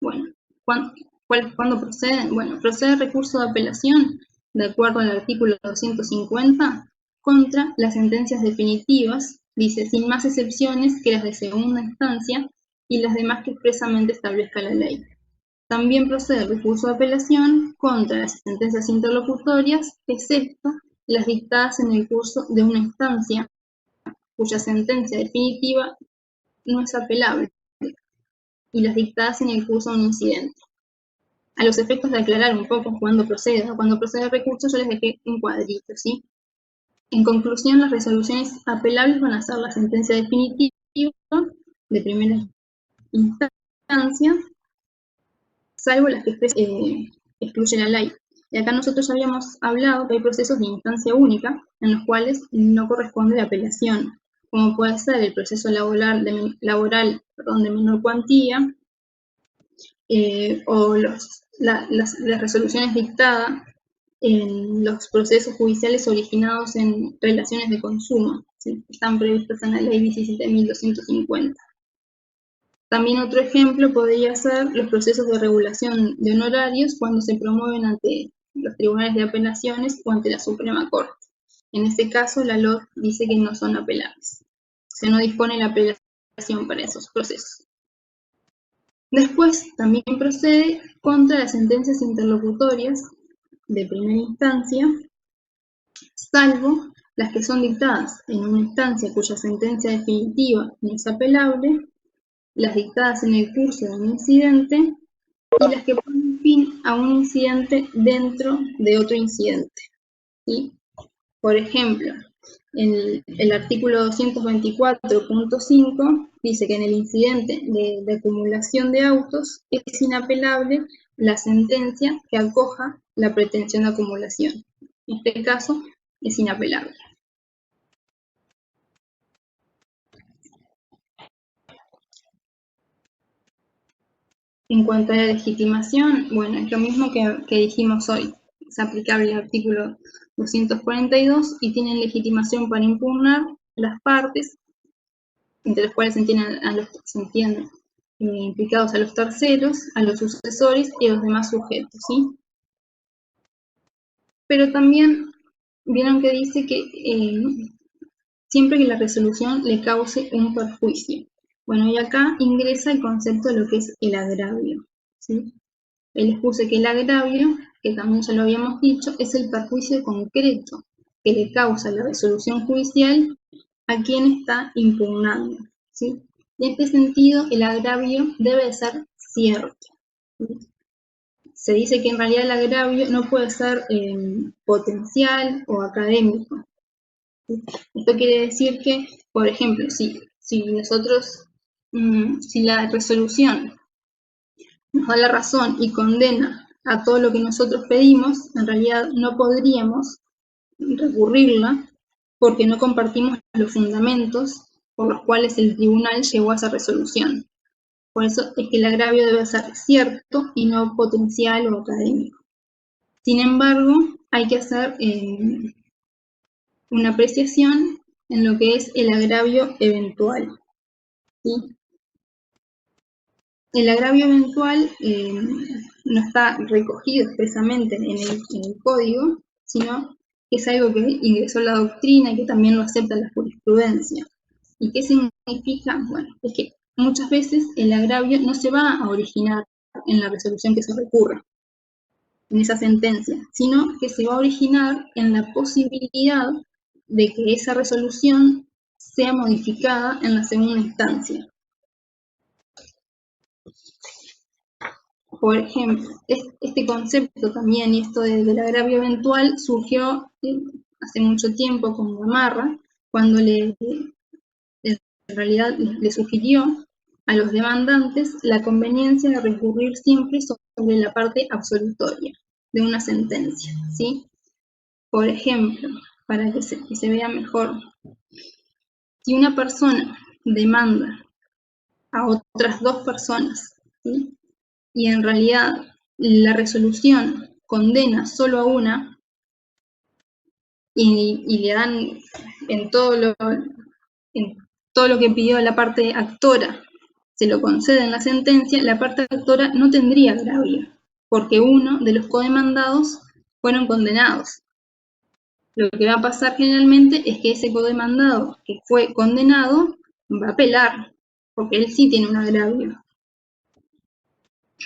bueno, ¿cuándo proceden? Bueno, procede el recurso de apelación, de acuerdo al artículo 250, contra las sentencias definitivas, dice, sin más excepciones que las de segunda instancia y las demás que expresamente establezca la ley. También procede el recurso de apelación contra las sentencias interlocutorias, excepto las dictadas en el curso de una instancia, cuya sentencia definitiva no es apelable, y las dictadas en el curso de un incidente. A los efectos de aclarar un poco cuándo procede el recurso, yo les dejé un cuadrito, ¿sí? En conclusión, las resoluciones apelables van a ser la sentencia definitiva de primera instancia, salvo las que excluye la ley. Y acá nosotros ya habíamos hablado que hay procesos de instancia única en los cuales no corresponde la apelación, como puede ser el proceso laboral de menor cuantía, o las resoluciones dictadas en los procesos judiciales originados en relaciones de consumo, ¿sí? Están previstas en la ley 17.250. También otro ejemplo podría ser los procesos de regulación de honorarios cuando se promueven ante los tribunales de apelaciones o ante la Suprema Corte. En este caso, la LOT dice que no son apelables. Se no dispone la apelación para esos procesos. Después, también procede contra las sentencias interlocutorias de primera instancia, salvo las que son dictadas en una instancia cuya sentencia definitiva no es apelable, las dictadas en el curso de un incidente y las que ponen fin a un incidente dentro de otro incidente, ¿sí? Por ejemplo, el artículo 224.5 dice que en el incidente de acumulación de autos es inapelable la sentencia que acoja la pretensión de acumulación. En este caso, es inapelable. En cuanto a la legitimación, bueno, es lo mismo que dijimos hoy. Es aplicable el artículo 242 y tienen legitimación para impugnar las partes, entre las cuales se entienden implicados a los terceros, a los sucesores y a los demás sujetos, ¿sí? Pero también vieron que dice que siempre que la resolución le cause un perjuicio. Bueno, y acá ingresa el concepto de lo que es el agravio, ¿sí? Les puse que el agravio, que también ya lo habíamos dicho, es el perjuicio concreto que le causa la resolución judicial a quien está impugnando, ¿sí? En este sentido, el agravio debe ser cierto, ¿sí? Se dice que en realidad el agravio no puede ser potencial o académico, ¿sí? Esto quiere decir que, por ejemplo, si la resolución nos da la razón y condena a todo lo que nosotros pedimos, en realidad no podríamos recurrirla porque no compartimos los fundamentos por los cuales el tribunal llegó a esa resolución. Por eso es que el agravio debe ser cierto y no potencial o académico. Sin embargo, hay que hacer una apreciación en lo que es el agravio eventual, ¿sí? El agravio eventual no está recogido expresamente en el código, sino es algo que ingresó la doctrina y que también lo acepta la jurisprudencia. ¿Y qué significa? Bueno, es que muchas veces el agravio no se va a originar en la resolución que se recurra, en esa sentencia, sino que se va a originar en la posibilidad de que esa resolución sea modificada en la segunda instancia. Por ejemplo, este concepto también y esto del agravio eventual surgió hace mucho tiempo con Gamarra, cuando en realidad le sugirió a los demandantes la conveniencia de recurrir siempre sobre la parte absolutoria de una sentencia, ¿sí? Por ejemplo, para que se vea mejor, si una persona demanda a otras dos personas, ¿sí? Y en realidad la resolución condena solo a una y le dan en todo lo que pidió la parte actora, se lo concede en la sentencia, la parte actora no tendría agravio, porque uno de los codemandados fueron condenados. Lo que va a pasar generalmente es que ese codemandado que fue condenado va a apelar, porque él sí tiene un agravio.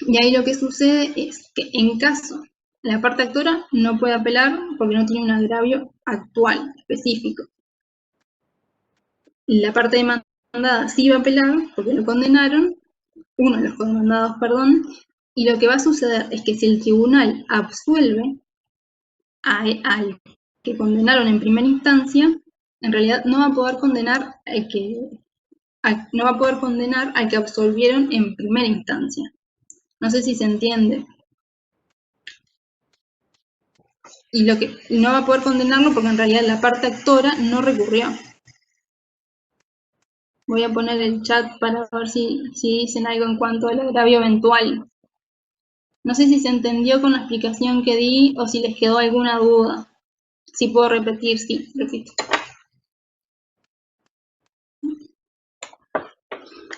Y ahí lo que sucede es que en caso la parte actora no puede apelar porque no tiene un agravio actual, específico. La parte demandada sí va a apelar porque lo condenaron, uno de los codemandados, perdón, y lo que va a suceder es que si el tribunal absuelve al que condenaron en primera instancia, en realidad no va a poder condenar al que absolvieron en primera instancia. No sé si se entiende. Y no va a poder condenarlo porque en realidad la parte actora no recurrió. Voy a poner el chat para ver si dicen algo en cuanto al agravio eventual. No sé si se entendió con la explicación que di o si les quedó alguna duda. Si puedo repetir, sí, repito.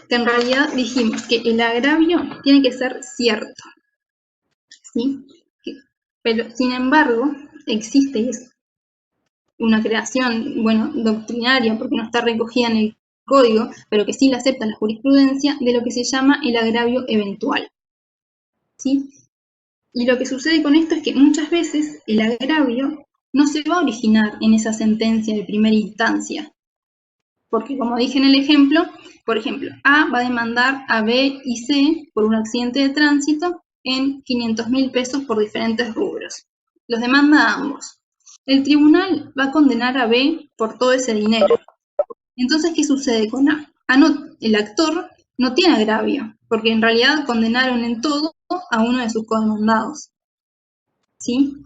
Que en realidad dijimos que el agravio tiene que ser cierto, ¿sí? Pero sin embargo, existe una creación, bueno, doctrinaria, porque no está recogida en el código, pero que sí la acepta la jurisprudencia, de lo que se llama el agravio eventual, ¿sí? Y lo que sucede con esto es que muchas veces el agravio no se va a originar en esa sentencia de primera instancia, porque como dije en el ejemplo, por ejemplo, A va a demandar a B y C por un accidente de tránsito en 500.000 pesos por diferentes rubros. Los demanda a ambos. El tribunal va a condenar a B por todo ese dinero. Entonces, ¿qué sucede con A? El actor no tiene agravio, porque en realidad condenaron en todo a uno de sus codemandados, ¿sí?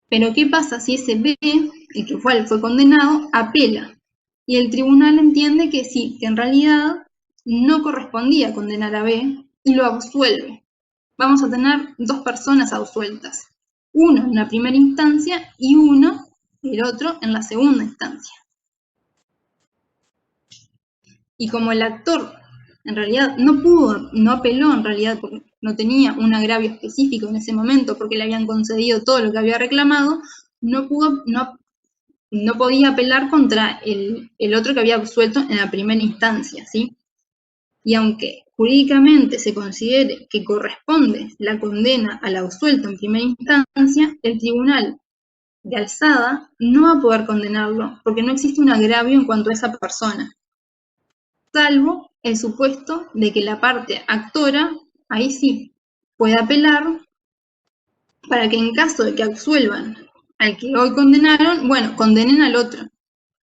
Pero ¿qué pasa si ese B, el que fue condenado, apela? Y el tribunal entiende que sí, que en realidad no correspondía condenar a B y lo absuelve. Vamos a tener dos personas absueltas, uno en la primera instancia y el otro en la segunda instancia. Y como el actor en realidad no apeló en realidad porque no tenía un agravio específico en ese momento porque le habían concedido todo lo que había reclamado, no podía apelar contra el otro que había absuelto en la primera instancia, ¿sí? Y aunque jurídicamente se considere que corresponde la condena al absuelto en primera instancia, el tribunal de alzada no va a poder condenarlo porque no existe un agravio en cuanto a esa persona, salvo el supuesto de que la parte actora, ahí sí, puede apelar para que en caso de que absuelvan al que hoy condenaron, bueno, condenen al otro.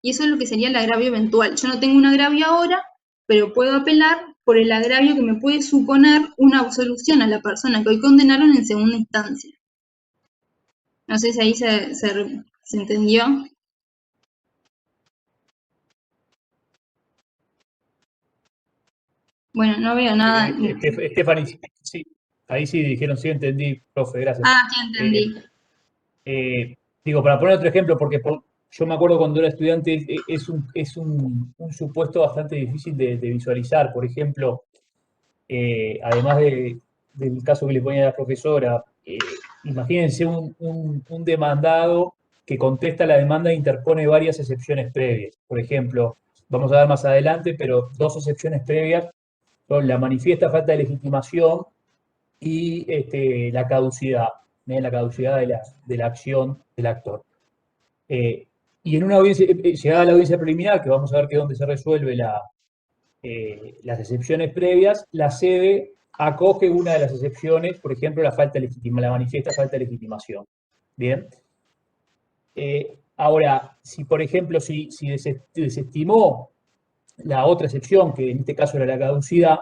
Y eso es lo que sería el agravio eventual. Yo no tengo un agravio ahora, pero puedo apelar por el agravio que me puede suponer una absolución a la persona que hoy condenaron en segunda instancia. No sé si ahí se entendió. Bueno, no veo nada. Stephanie, sí, ahí sí dijeron, sí entendí, profe, gracias. Ah, sí entendí. Digo, para poner otro ejemplo, porque yo me acuerdo cuando era estudiante, es un supuesto bastante difícil de visualizar. Por ejemplo, además del caso que le ponía la profesora, imagínense un demandado que contesta la demanda e interpone varias excepciones previas. Por ejemplo, vamos a ver más adelante, pero dos excepciones previas son la manifiesta falta de legitimación y la caducidad, la caducidad de la acción del actor. Y en una audiencia, llegada a la audiencia preliminar, que vamos a ver que es donde se resuelve las excepciones previas, la sede acoge una de las excepciones, por ejemplo, la manifiesta falta de legitimación. Bien. Ahora, si por ejemplo, si desestimó la otra excepción, que en este caso era la caducidad,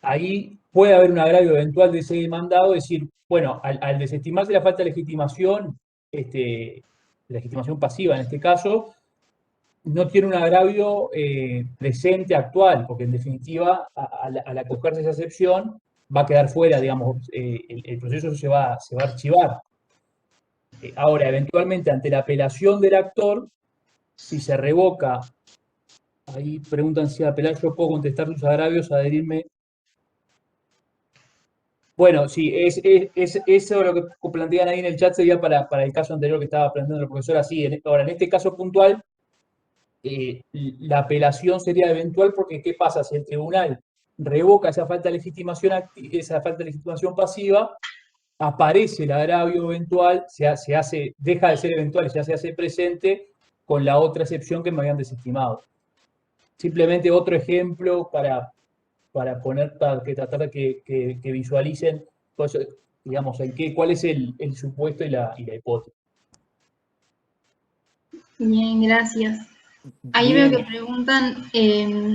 ahí puede haber un agravio eventual de ese demandado, es decir, bueno, al desestimarse la falta de legitimación, legitimación pasiva en este caso, no tiene un agravio presente, actual, porque en definitiva, al acogerse esa excepción, va a quedar fuera, digamos, el proceso se va a archivar. Ahora, eventualmente, ante la apelación del actor, si se revoca, ahí preguntan si apelar, yo puedo contestar sus agravios, adherirme. Bueno, sí, eso lo que plantean ahí en el chat sería para el caso anterior que estaba planteando la profesora. Sí, ahora, en este caso puntual, la apelación sería eventual porque ¿qué pasa? Si el tribunal revoca esa falta de legitimación pasiva, aparece el agravio eventual, deja de ser eventual y ya se hace presente con la otra excepción que me habían desestimado. Simplemente otro ejemplo para tratar de que visualicen, pues, digamos, cuál es el supuesto y la hipótesis. Bien, gracias. Ahí Bien. veo que preguntan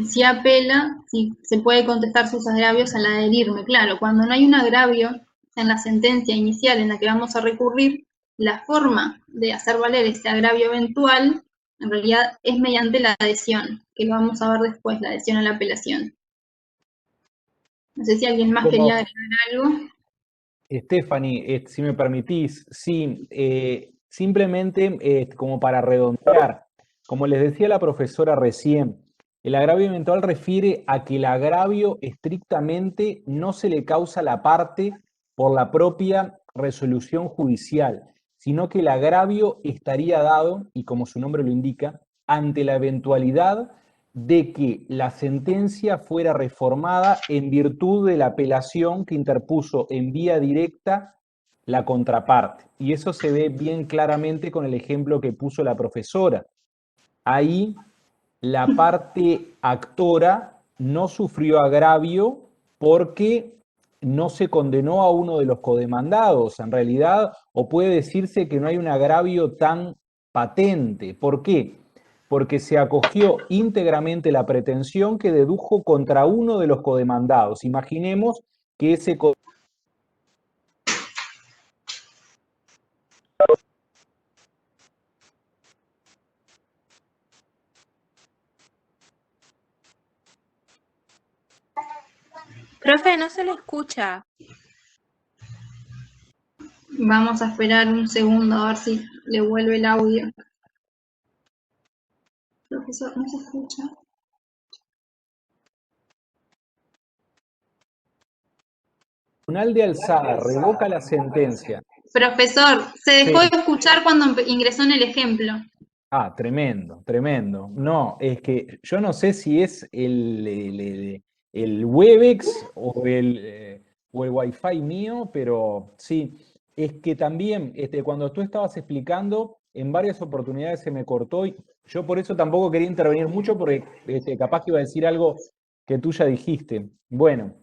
si apela, si se puede contestar sus agravios al adherirme. Claro, cuando no hay un agravio en la sentencia inicial en la que vamos a recurrir, la forma de hacer valer ese agravio eventual en realidad es mediante la adhesión, que lo vamos a ver después, la adhesión a la apelación. No sé si alguien más quería agregar algo. Stephanie, si me permitís, sí, simplemente como para redondear, como les decía la profesora recién, el agravio eventual refiere a que el agravio estrictamente no se le causa a la parte por la propia resolución judicial, sino que el agravio estaría dado, y como su nombre lo indica, ante la eventualidad de que la sentencia fuera reformada en virtud de la apelación que interpuso en vía directa la contraparte. Y eso se ve bien claramente con el ejemplo que puso la profesora. Ahí la parte actora no sufrió agravio porque no se condenó a uno de los codemandados, en realidad, o puede decirse que no hay un agravio tan patente. ¿Por qué? Porque se acogió íntegramente la pretensión que dedujo contra uno de los codemandados. Imaginemos que ese Profe, no se le escucha. Vamos a esperar un segundo a ver si le vuelve el audio. Profesor, ¿no se escucha? Tribunal de Alzada revoca la sentencia. Profesor, se dejó Sí. de escuchar cuando ingresó en el ejemplo. Ah, tremendo, tremendo. No, es que yo no sé si es el Webex o el Wi-Fi mío, pero sí, es que también cuando tú estabas explicando, en varias oportunidades se me cortó y yo por eso tampoco quería intervenir mucho porque capaz que iba a decir algo que tú ya dijiste. Bueno,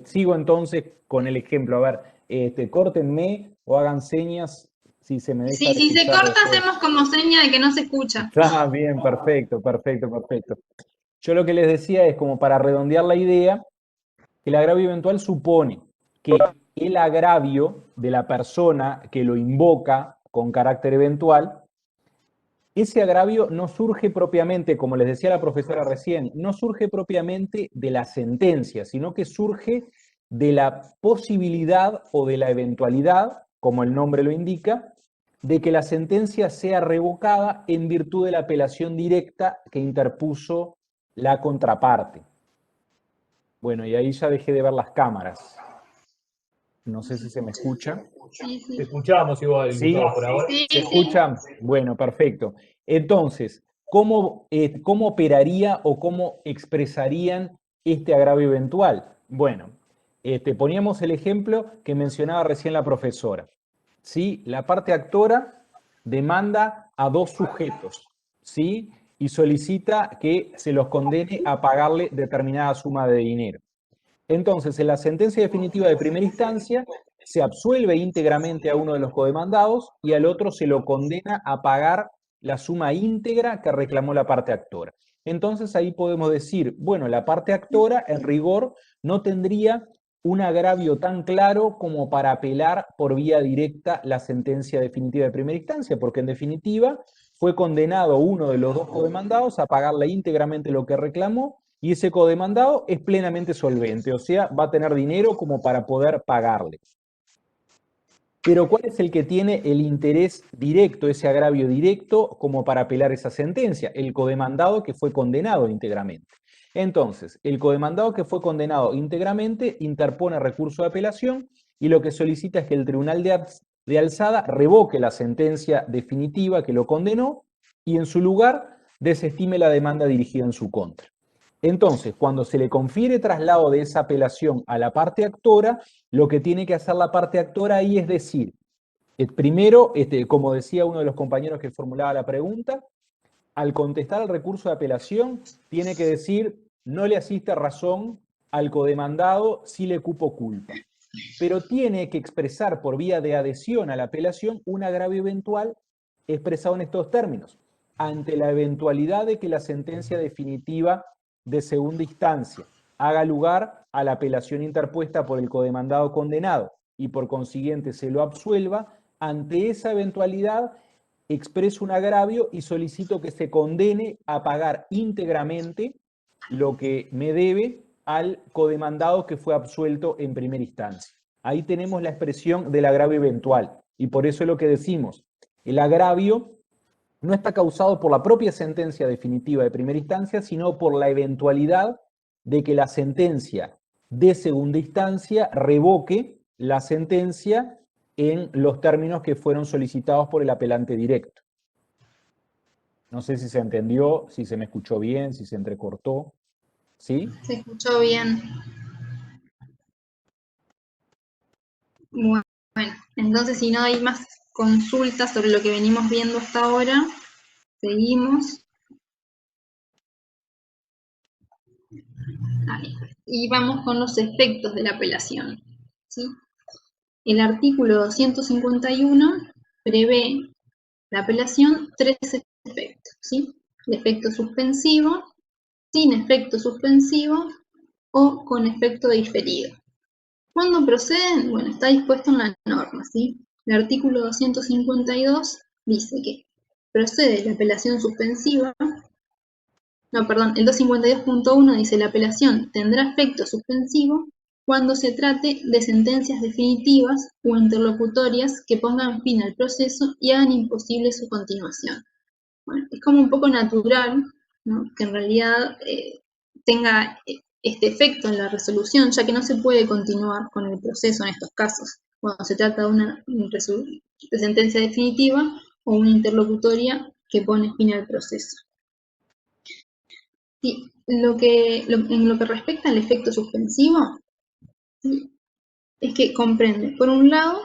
sigo entonces con el ejemplo. A ver, córtenme o hagan señas si se me deja Sí, si se escuchar corta después. hacemos como seña de que no se escucha. Ah, bien, perfecto, perfecto, perfecto. Yo lo que les decía es como para redondear la idea, que el agravio eventual supone que el agravio de la persona que lo invoca con carácter eventual, ese agravio no surge propiamente, como les decía la profesora recién, no surge propiamente de la sentencia, sino que surge de la posibilidad o de la eventualidad, como el nombre lo indica, de que la sentencia sea revocada en virtud de la apelación directa que interpuso la contraparte. Bueno, y ahí ya dejé de ver las cámaras. No sé si se me escucha. Sí, Te sí. escuchamos igual, ¿Sí? Gustavo, por ahora. Sí, ¿Se sí. escucha? Bueno, perfecto. Entonces, ¿cómo operaría o cómo expresarían este agravio eventual? Bueno, poníamos el ejemplo que mencionaba recién la profesora. ¿Sí? La parte actora demanda a dos sujetos, ¿sí? Y solicita que se los condene a pagarle determinada suma de dinero. Entonces, en la sentencia definitiva de primera instancia, se absuelve íntegramente a uno de los codemandados y al otro se lo condena a pagar la suma íntegra que reclamó la parte actora. Entonces ahí podemos decir, bueno, la parte actora en rigor no tendría un agravio tan claro como para apelar por vía directa la sentencia definitiva de primera instancia, porque en definitiva fue condenado uno de los dos codemandados a pagarle íntegramente lo que reclamó y ese codemandado es plenamente solvente, o sea, va a tener dinero como para poder pagarle. Pero ¿cuál es el que tiene el interés directo, ese agravio directo, como para apelar esa sentencia? El codemandado que fue condenado íntegramente. Entonces, el codemandado que fue condenado íntegramente interpone recurso de apelación y lo que solicita es que el tribunal de alzada revoque la sentencia definitiva que lo condenó y en su lugar desestime la demanda dirigida en su contra. Entonces, cuando se le confiere traslado de esa apelación a la parte actora, lo que tiene que hacer la parte actora ahí es decir, primero, como decía uno de los compañeros que formulaba la pregunta, al contestar al recurso de apelación, tiene que decir, no le asiste razón al codemandado si le cupo culpa. Pero tiene que expresar por vía de adhesión a la apelación un agravio eventual expresado en estos términos, ante la eventualidad de que la sentencia definitiva de segunda instancia haga lugar a la apelación interpuesta por el codemandado condenado y por consiguiente se lo absuelva, ante esa eventualidad expreso un agravio y solicito que se condene a pagar íntegramente lo que me debe al codemandado que fue absuelto en primera instancia. Ahí tenemos la expresión del agravio eventual y por eso es lo que decimos, el agravio no está causado por la propia sentencia definitiva de primera instancia, sino por la eventualidad de que la sentencia de segunda instancia revoque la sentencia en los términos que fueron solicitados por el apelante directo. No sé si se entendió, si se me escuchó bien, si se entrecortó. ¿Sí? Se escuchó bien. Bueno, entonces si no hay más consultas sobre lo que venimos viendo hasta ahora, seguimos. Y vamos con los efectos de la apelación, ¿sí? El artículo 251 prevé la apelación tres efectos, ¿sí? El efecto suspensivo, sin efecto suspensivo o con efecto diferido. ¿Cuándo proceden? Bueno, está dispuesto en la norma, ¿sí? El artículo 252 dice que procede la apelación suspensiva. No, perdón, el 252.1 dice la apelación tendrá efecto suspensivo cuando se trate de sentencias definitivas o interlocutorias que pongan fin al proceso y hagan imposible su continuación. Bueno, es como un poco natural, ¿no?, que en realidad tenga este efecto en la resolución, ya que no se puede continuar con el proceso en estos casos, cuando se trata de una de sentencia definitiva o una interlocutoria que pone fin al proceso. Sí, en lo que respecta al efecto suspensivo, ¿sí?, es que comprende, por un lado,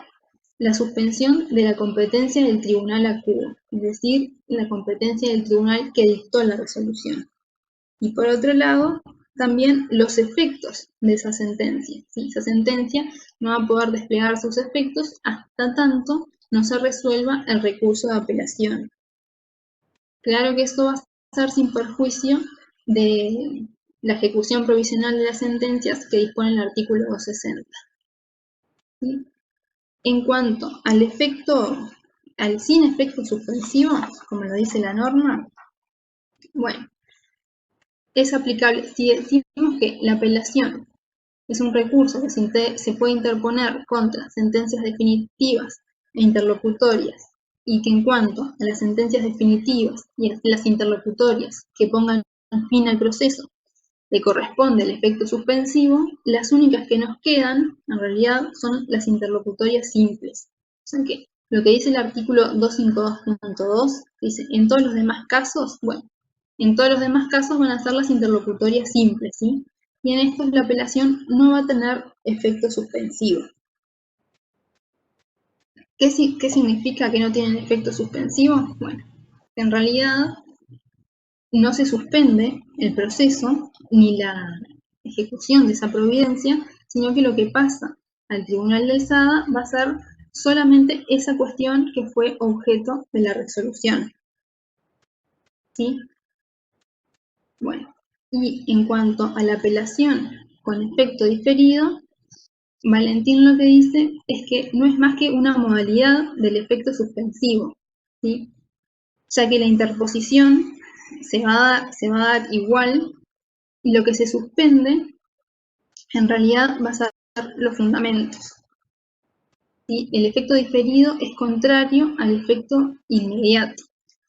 la suspensión de la competencia del tribunal acuo, es decir, la competencia del tribunal que dictó la resolución. Y por otro lado, también los efectos de esa sentencia. ¿Sí? Esa sentencia no va a poder desplegar sus efectos hasta tanto no se resuelva el recurso de apelación. Claro que esto va a ser sin perjuicio de la ejecución provisional de las sentencias que dispone el artículo 260. ¿Sí? En cuanto al sin efecto suspensivo, como lo dice la norma, bueno, es aplicable si decimos que la apelación es un recurso que se puede interponer contra sentencias definitivas e interlocutorias, y que en cuanto a las sentencias definitivas y las interlocutorias que pongan fin al proceso le corresponde el efecto suspensivo, las únicas que nos quedan, en realidad, son las interlocutorias simples. O sea que lo que dice el artículo 252.2, dice, en todos los demás casos, bueno, en todos los demás casos van a ser las interlocutorias simples, ¿sí? Y en estos la apelación no va a tener efecto suspensivo. ¿Qué significa que no tienen efecto suspensivo? Bueno, en realidad no se suspende el proceso ni la ejecución de esa providencia, sino que lo que pasa al Tribunal de Alzada va a ser solamente esa cuestión que fue objeto de la resolución. ¿Sí? Bueno, y en cuanto a la apelación con efecto diferido, Valentín lo que dice es que no es más que una modalidad del efecto suspensivo, ¿sí? Ya que la interposición se va a dar igual y lo que se suspende en realidad va a ser los fundamentos. ¿Sí? El efecto diferido es contrario al efecto inmediato,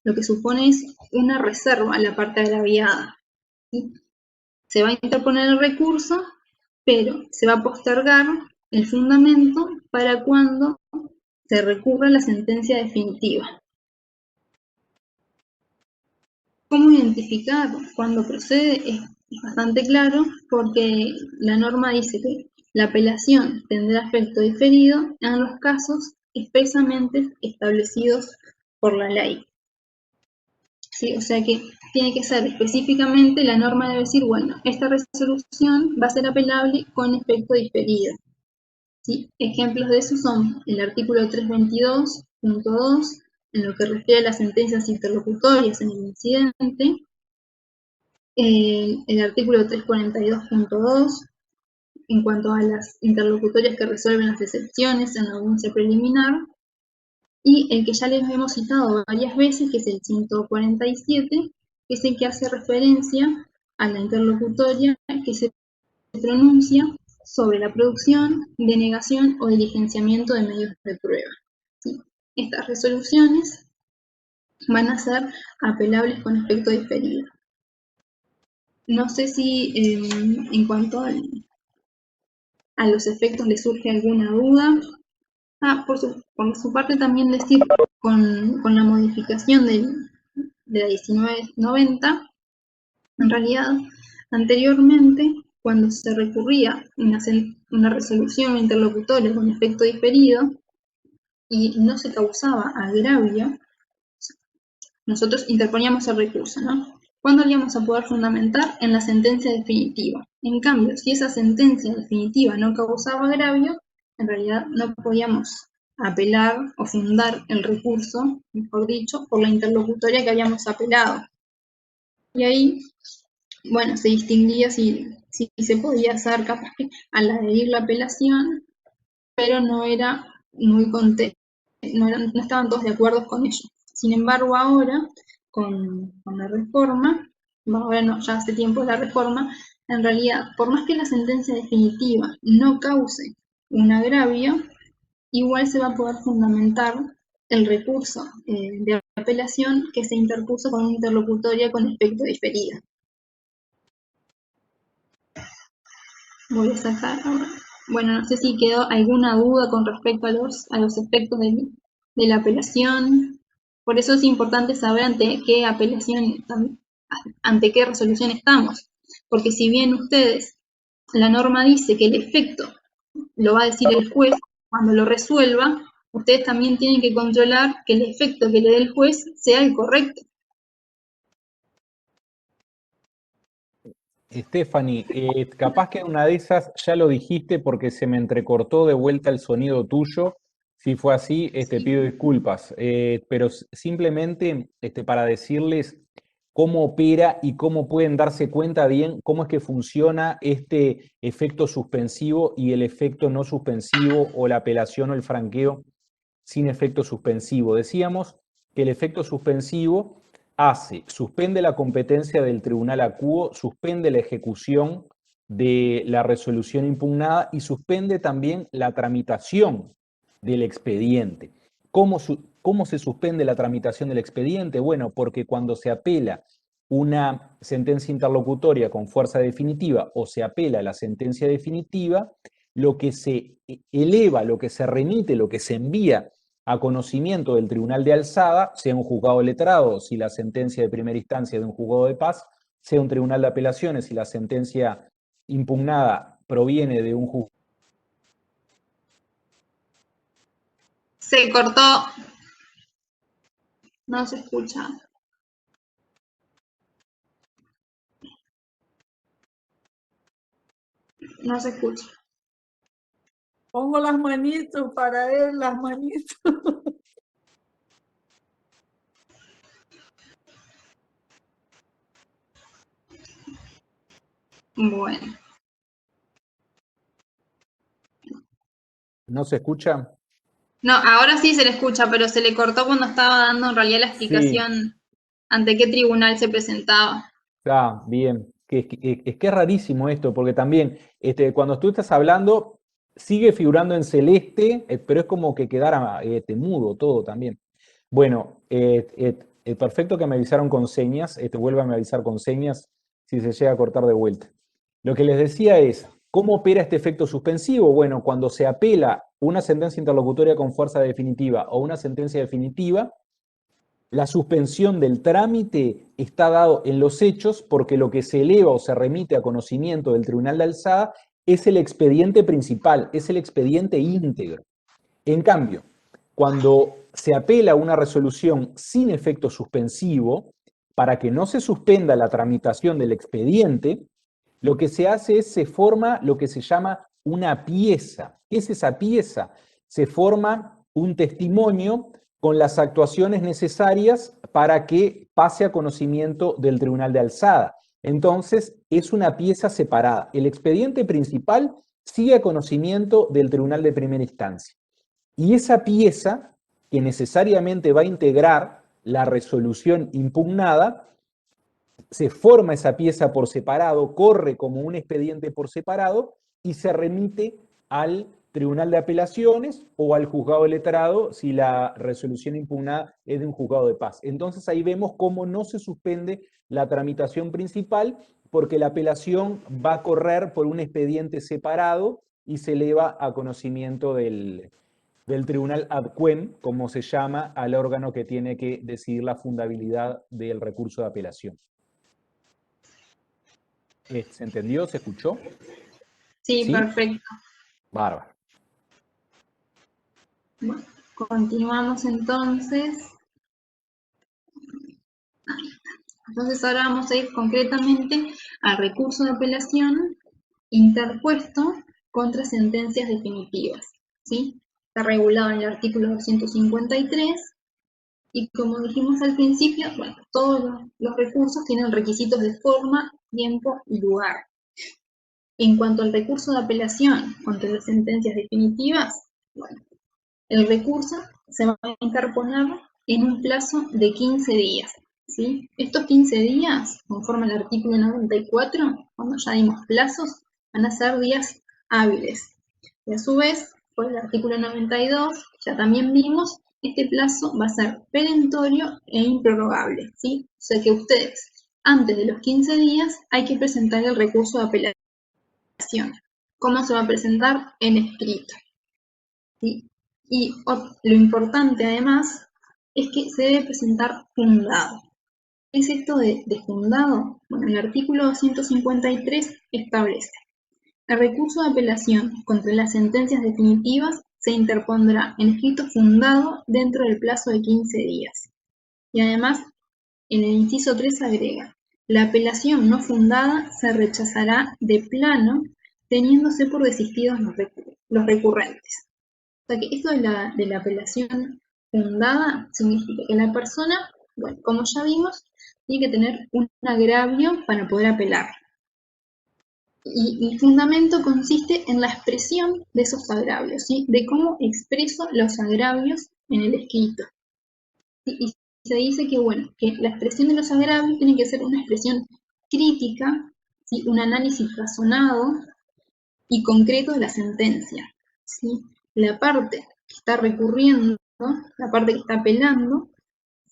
lo que supone es una reserva a la parte agraviada. ¿Sí? Se va a interponer el recurso, pero se va a postergar el fundamento para cuando se recurra a la sentencia definitiva. ¿Cómo identificar cuándo procede? Es bastante claro porque la norma dice que la apelación tendrá efecto diferido en los casos expresamente establecidos por la ley. ¿Sí? O sea que tiene que ser específicamente, la norma debe decir, bueno, esta resolución va a ser apelable con efecto diferido. ¿Sí? Ejemplos de eso son el artículo 322.2, en lo que refiere a las sentencias interlocutorias en el incidente, el artículo 342.2, en cuanto a las interlocutorias que resuelven las excepciones en la audiencia preliminar, y el que ya les hemos citado varias veces, que es el 147, que es el que hace referencia a la interlocutoria que se pronuncia sobre la producción, denegación o diligenciamiento de medios de prueba. ¿Sí? Estas resoluciones van a ser apelables con efecto diferido. No sé si en cuanto a los efectos les surge alguna duda. Por su parte también decir, con la modificación de la 1990, en realidad, anteriormente, cuando se recurría una resolución interlocutoria con efecto diferido y no se causaba agravio, nosotros interponíamos el recurso, ¿no? ¿Cuándo lo íbamos a poder fundamentar? En la sentencia definitiva. En cambio, si esa sentencia definitiva no causaba agravio, en realidad no podíamos apelar o fundar el recurso, mejor dicho, por la interlocutoria que habíamos apelado. Y ahí, bueno, se distinguía si se podía hacer capaz que al adherir la apelación, pero no era muy no estaban todos de acuerdo con ello. Sin embargo, ahora, con la reforma, ahora no, ya hace tiempo la reforma, en realidad, por más que la sentencia definitiva no cause un agravio, igual se va a poder fundamentar el recurso de apelación que se interpuso con una interlocutoria con efecto diferido. Voy a sacar ahora. Bueno, no sé si quedó alguna duda con respecto a los efectos de la apelación. Por eso es importante saber ante qué resolución estamos. Porque si bien la norma dice que el efecto lo va a decir el juez cuando lo resuelva, ustedes también tienen que controlar que el efecto que le dé el juez sea el correcto. Stephanie, capaz que una de esas ya lo dijiste porque se me entrecortó de vuelta el sonido tuyo. Si fue así, pido disculpas. Pero simplemente para decirles cómo opera y cómo pueden darse cuenta bien cómo es que funciona este efecto suspensivo y el efecto no suspensivo, o la apelación o el franqueo sin efecto suspensivo. Decíamos que el efecto suspensivo suspende la competencia del tribunal acuo, suspende la ejecución de la resolución impugnada y suspende también la tramitación del expediente. ¿Cómo se suspende la tramitación del expediente? Bueno, porque cuando se apela una sentencia interlocutoria con fuerza definitiva o se apela a la sentencia definitiva, lo que se eleva, lo que se remite, lo que se envía a conocimiento del tribunal de alzada, sea un juzgado letrado si la sentencia de primera instancia de un juzgado de paz, sea un tribunal de apelaciones si la sentencia impugnada proviene de un juzgado. Se cortó. No se escucha. No se escucha. Pongo las manitos para él, las manitos. Bueno. ¿No se escucha? No, ahora sí se le escucha, pero se le cortó cuando estaba dando en realidad la explicación ante qué tribunal se presentaba. Ah, bien. Es que es rarísimo esto, porque también cuando tú estás hablando, sigue figurando en celeste, pero es como que quedara mudo todo también. Bueno, perfecto que me avisaron con señas, vuélvame a avisar con señas si se llega a cortar de vuelta. Lo que les decía es, ¿cómo opera este efecto suspensivo? Bueno, cuando se apela una sentencia interlocutoria con fuerza definitiva o una sentencia definitiva, la suspensión del trámite está dado en los hechos porque lo que se eleva o se remite a conocimiento del tribunal de alzada es el expediente principal, es el expediente íntegro. En cambio, cuando se apela a una resolución sin efecto suspensivo, para que no se suspenda la tramitación del expediente, lo que se hace es se forma lo que se llama una pieza. ¿Qué es esa pieza? Se forma un testimonio con las actuaciones necesarias para que pase a conocimiento del tribunal de alzada. Entonces, es una pieza separada. El expediente principal sigue a conocimiento del tribunal de primera instancia. Y esa pieza, que necesariamente va a integrar la resolución impugnada, se forma esa pieza por separado, corre como un expediente por separado y se remite al Tribunal de Apelaciones o al juzgado letrado si la resolución impugnada es de un juzgado de paz. Entonces ahí vemos cómo no se suspende la tramitación principal porque la apelación va a correr por un expediente separado y se eleva a conocimiento del tribunal ad quem, como se llama, al órgano que tiene que decidir la fundabilidad del recurso de apelación. ¿Se entendió? ¿Se escuchó? Sí, ¿Sí? perfecto. Bárbaro. Bueno, continuamos entonces. Entonces ahora vamos a ir concretamente al recurso de apelación interpuesto contra sentencias definitivas, ¿sí? Está regulado en el artículo 253 y como dijimos al principio, bueno, todos los recursos tienen requisitos de forma, tiempo y lugar. En cuanto al recurso de apelación contra las sentencias definitivas, bueno, el recurso se va a interponer en un plazo de 15 días. ¿Sí? Estos 15 días, conforme al artículo 94, cuando ya dimos plazos, van a ser días hábiles. Y a su vez, por el artículo 92, ya también vimos, este plazo va a ser perentorio e improrrogable. ¿Sí? O sea que ustedes, antes de los 15 días, hay que presentar el recurso de apelación. ¿Cómo se va a presentar? En escrito. ¿Sí? Y lo importante además es que se debe presentar fundado. ¿Qué es esto de fundado? Bueno, el artículo 253 establece: el recurso de apelación contra las sentencias definitivas se interpondrá en escrito fundado dentro del plazo de 15 días. Y además, en el inciso 3 agrega: la apelación no fundada se rechazará de plano teniéndose por desistidos los recurrentes. O sea que esto de la apelación fundada significa que la persona, bueno, como ya vimos, tiene que tener un agravio para poder apelar. Y el fundamento consiste en la expresión de esos agravios, ¿sí? De cómo expreso los agravios en el escrito. Y se dice que, bueno, que la expresión de los agravios tiene que ser una expresión crítica, ¿sí? Un análisis razonado y concreto de la sentencia, ¿sí? La parte que está recurriendo, la parte que está apelando,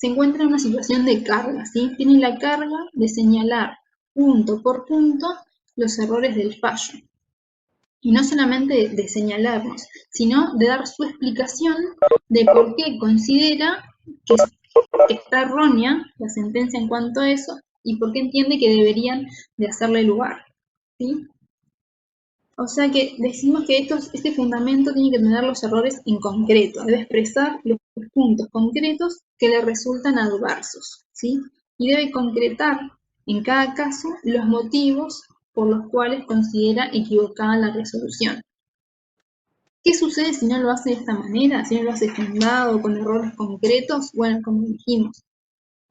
se encuentra en una situación de carga, ¿sí? Tiene la carga de señalar punto por punto los errores del fallo. Y no solamente de señalarnos, sino de dar su explicación de por qué considera que está errónea la sentencia en cuanto a eso y por qué entiende que deberían de hacerle lugar, ¿sí? O sea que decimos que este fundamento tiene que tener los errores en concreto, debe expresar los puntos concretos que le resultan adversos, ¿sí? Y debe concretar en cada caso los motivos por los cuales considera equivocada la resolución. ¿Qué sucede si no lo hace de esta manera? Si no lo hace fundado, con errores concretos, bueno, como dijimos,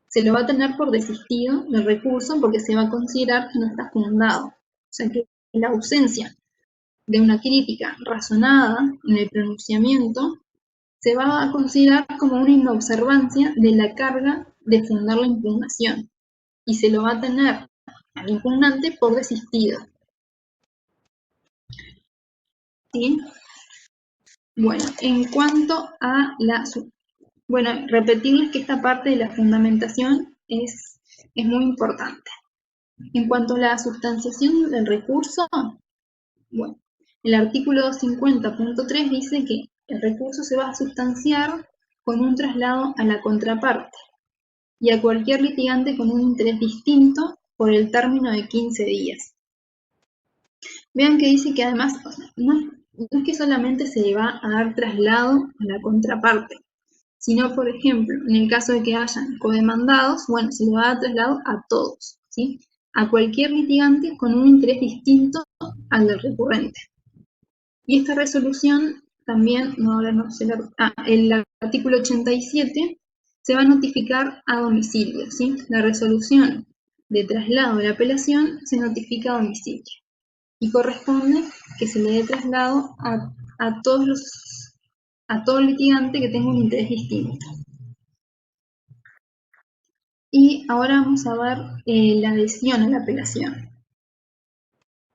se lo va a tener por desistido del recurso porque se va a considerar que no está fundado. O sea que la ausencia de una crítica razonada en el pronunciamiento se va a considerar como una inobservancia de la carga de fundar la impugnación y se lo va a tener al impugnante por desistido. ¿Sí? Bueno, en cuanto a la... Bueno, repetirles que esta parte de la fundamentación es muy importante. En cuanto a la sustanciación del recurso, bueno, el artículo 250.3 dice que el recurso se va a sustanciar con un traslado a la contraparte y a cualquier litigante con un interés distinto por el término de 15 días. Vean que dice que además no es que solamente se le va a dar traslado a la contraparte, sino, por ejemplo, en el caso de que hayan codemandados, bueno, se le va a dar traslado a todos, ¿sí? A cualquier litigante con un interés distinto al del recurrente. Y esta resolución también, el artículo 87 se va a notificar a domicilio, ¿sí? La resolución de traslado de la apelación se notifica a domicilio y corresponde que se le dé traslado a todo litigante que tenga un interés distinto. Y ahora vamos a ver la adhesión a la apelación.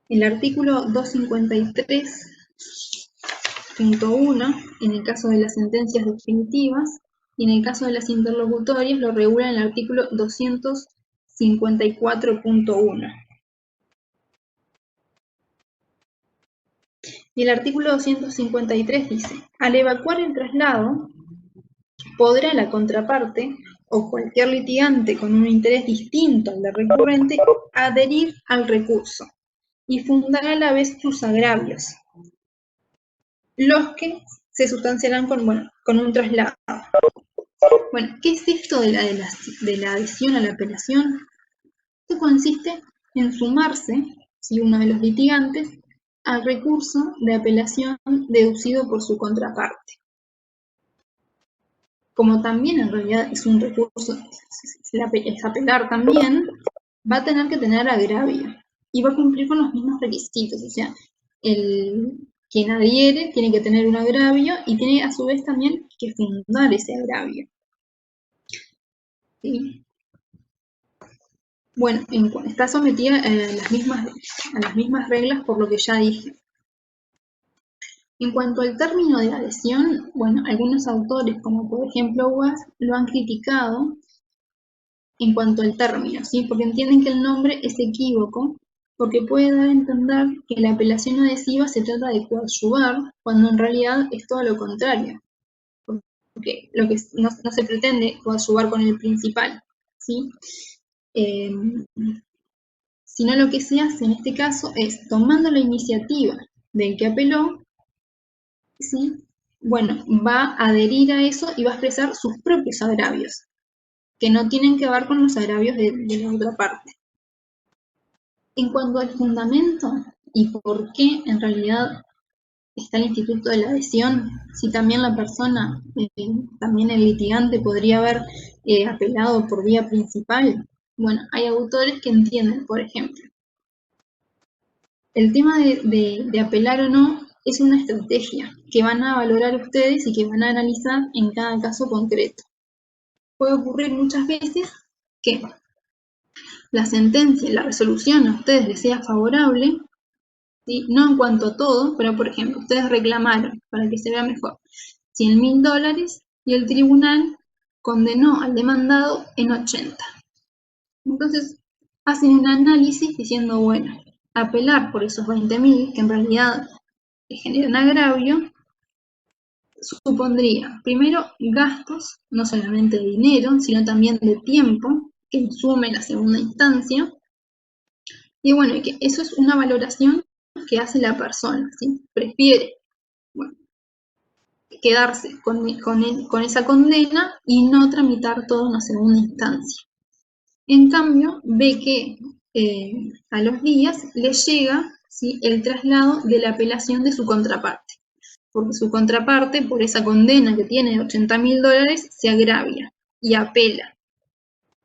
El artículo 253.1, en el caso de las sentencias definitivas, y en el caso de las interlocutorias lo regula en el artículo 254.1. Y el artículo 253 dice, al evacuar el traslado, podrá la contraparte o cualquier litigante con un interés distinto al del recurrente adherir al recurso y fundar a la vez sus agravios, los que se sustanciarán con un traslado. Bueno, ¿qué es esto de la adhesión a la apelación? Esto consiste en sumarse, si uno de los litigantes, al recurso de apelación deducido por su contraparte. Como también en realidad es un recurso, es apelar también, va a tener que tener agravio y va a cumplir con los mismos requisitos. O sea, quien adhiere tiene que tener un agravio y tiene a su vez también que fundar ese agravio. ¿Sí? Bueno, está sometida a las mismas reglas por lo que ya dije. En cuanto al término de adhesión, bueno, algunos autores, como por ejemplo Uas, lo han criticado en cuanto al término, ¿sí? Porque entienden que el nombre es equívoco, porque puede dar a entender que la apelación adhesiva se trata de coadyuvar, cuando en realidad es todo lo contrario. Porque lo que no se pretende coadyuvar con el principal, ¿sí? Sino lo que se hace en este caso es, tomando la iniciativa del que apeló, ¿sí? Bueno, va a adherir a eso y va a expresar sus propios agravios, que no tienen que ver con los agravios de la otra parte. En cuanto al fundamento y por qué en realidad está el instituto de la adhesión, si también la persona, también el litigante podría haber apelado por vía principal, bueno, hay autores que entienden, por ejemplo, el tema de apelar o no es una estrategia que van a valorar ustedes y que van a analizar en cada caso concreto. Puede ocurrir muchas veces que la sentencia, la resolución a ustedes les sea favorable, ¿sí? No en cuanto a todo, pero por ejemplo, ustedes reclamaron, para que se vea mejor, $100.000 y el tribunal condenó al demandado en 80. Entonces hacen un análisis diciendo, bueno, apelar por esos 20.000, que en realidad le generan agravio, supondría, primero, gastos, no solamente de dinero, sino también de tiempo, que insume la segunda instancia. Y bueno, que eso es una valoración que hace la persona, ¿sí? Prefiere, bueno, quedarse con esa condena y no tramitar toda una segunda instancia. En cambio, ve que a los días le llega, ¿sí?, el traslado de la apelación de su contraparte, porque su contraparte, por esa condena que tiene de $80.000, se agravia y apela.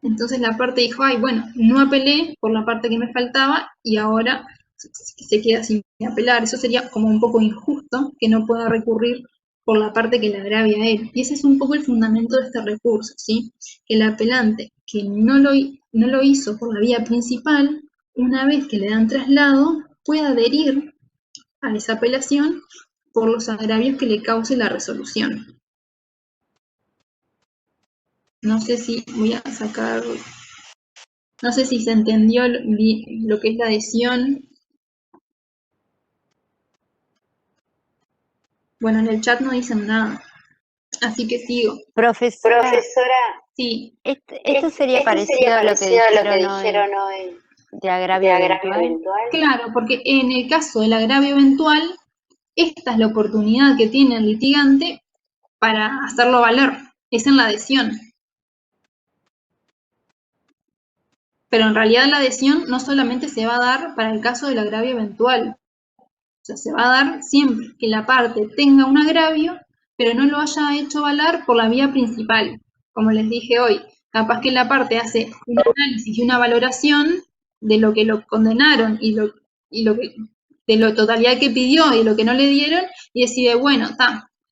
Entonces la parte dijo, ay, bueno, no apelé por la parte que me faltaba y ahora se queda sin apelar. Eso sería como un poco injusto que no pueda recurrir por la parte que le agravia a él. Y ese es un poco el fundamento de este recurso, ¿sí? Que el apelante que no lo hizo por la vía principal, una vez que le dan traslado, pueda adherir a esa apelación por los agravios que le cause la resolución. No sé si voy a sacar... No sé si se entendió lo que es la adhesión. Bueno, en el chat no dicen nada, así que sigo. Profesora, Sí, esto sería parecido a lo que dijeron hoy de agravio eventual. claro, porque en el caso del agravio eventual, esta es la oportunidad que tiene el litigante para hacerlo valer, es en la adhesión. Pero en realidad la adhesión no solamente se va a dar para el caso del agravio eventual. O sea, se va a dar siempre que la parte tenga un agravio, pero no lo haya hecho valer por la vía principal. Como les dije hoy, capaz que la parte hace un análisis y una valoración de lo que lo condenaron y de la totalidad que pidió y lo que no le dieron, y decide, bueno,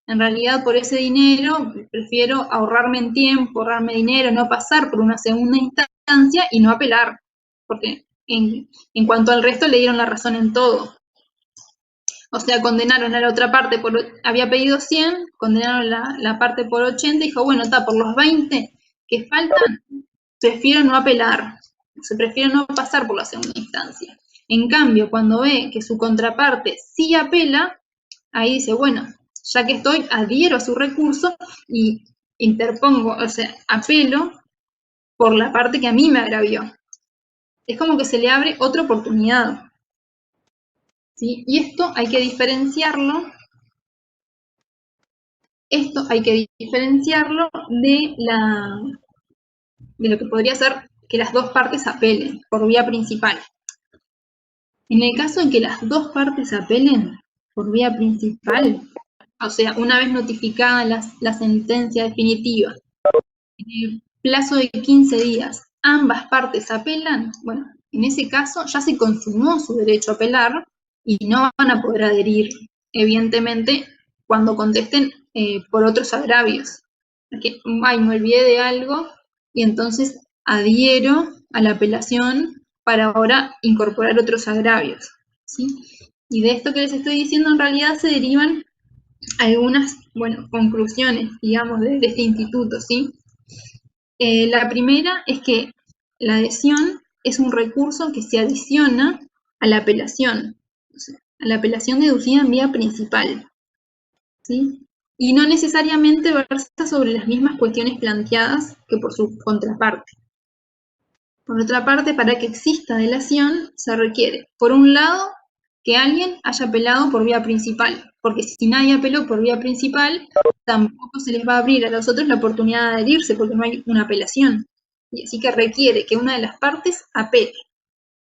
en realidad por ese dinero prefiero ahorrarme en tiempo, ahorrarme dinero, no pasar por una segunda instancia y no apelar, porque en cuanto al resto le dieron la razón en todo. O sea, condenaron a la otra parte, había pedido 100, condenaron la parte por 80 y dijo, bueno, por los 20 que faltan, prefiero no apelar, prefiero no pasar por la segunda instancia. En cambio, cuando ve que su contraparte sí apela, ahí dice, bueno, ya que estoy, adhiero a su recurso y interpongo, o sea, apelo por la parte que a mí me agravió. Es como que se le abre otra oportunidad. ¿Sí? Y esto hay que diferenciarlo. De lo que podría ser que las dos partes apelen por vía principal. En el caso en que las dos partes apelen por vía principal, o sea, una vez notificada la sentencia definitiva, en el plazo de 15 días, ambas partes apelan, bueno, en ese caso ya se consumó su derecho a apelar y no van a poder adherir, evidentemente, cuando contesten por otros agravios. Porque, ay, me olvidé de algo y entonces adhiero a la apelación para ahora incorporar otros agravios, ¿sí? Y de esto que les estoy diciendo en realidad se derivan algunas, bueno, conclusiones, digamos, de este instituto, ¿sí? La primera es que la adhesión es un recurso que se adiciona a la apelación, o sea, a la apelación deducida en vía principal, ¿sí? Y no necesariamente versa sobre las mismas cuestiones planteadas que por su contraparte. Por otra parte, para que exista delación se requiere, por un lado, que alguien haya apelado por vía principal, porque si nadie apeló por vía principal, tampoco se les va a abrir a los otros la oportunidad de adherirse, porque no hay una apelación. Y así que requiere que una de las partes apele,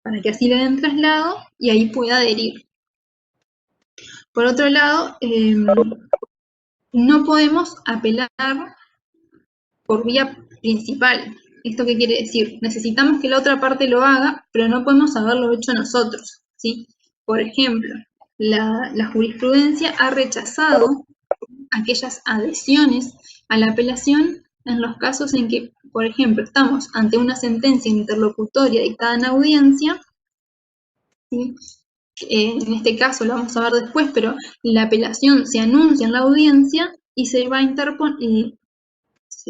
para que así le den traslado y ahí pueda adherir. Por otro lado, no podemos apelar por vía principal. ¿Esto qué quiere decir? Necesitamos que la otra parte lo haga, pero no podemos haberlo hecho nosotros, ¿sí? Por ejemplo, la jurisprudencia ha rechazado aquellas adhesiones a la apelación en los casos en que, por ejemplo, estamos ante una sentencia interlocutoria dictada en audiencia, ¿sí? En este caso lo vamos a ver después, pero la apelación se anuncia en la audiencia y se va a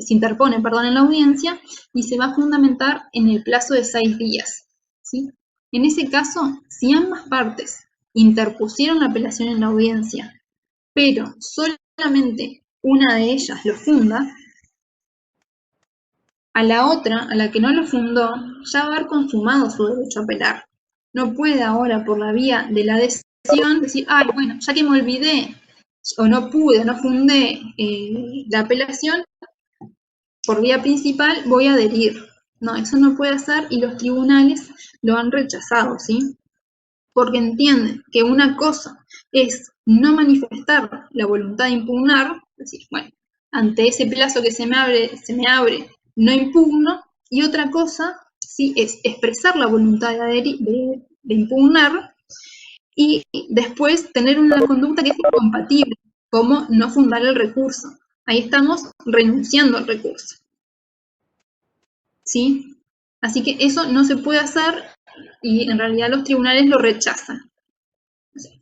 se interpone, perdón, en la audiencia y se va a fundamentar en el plazo de 6 días, ¿sí? En ese caso, si ambas partes interpusieron la apelación en la audiencia, pero solamente una de ellas lo funda, a la otra, a la que no lo fundó, ya va a haber consumado su derecho a apelar. No puede ahora, por la vía de la decisión, decir, ay, bueno, ya que me olvidé, o no pude, no fundé la apelación, por vía principal voy a adherir. No, eso no puede hacer y los tribunales lo han rechazado, ¿sí? Porque entienden que una cosa es no manifestar la voluntad de impugnar, es decir, bueno, ante ese plazo que se me abre, no impugno, y otra cosa, ¿sí?, es expresar la voluntad de impugnar y después tener una conducta que es incompatible, como no fundar el recurso. Ahí estamos renunciando al recurso, ¿sí? Así que eso no se puede hacer y en realidad los tribunales lo rechazan. O sea,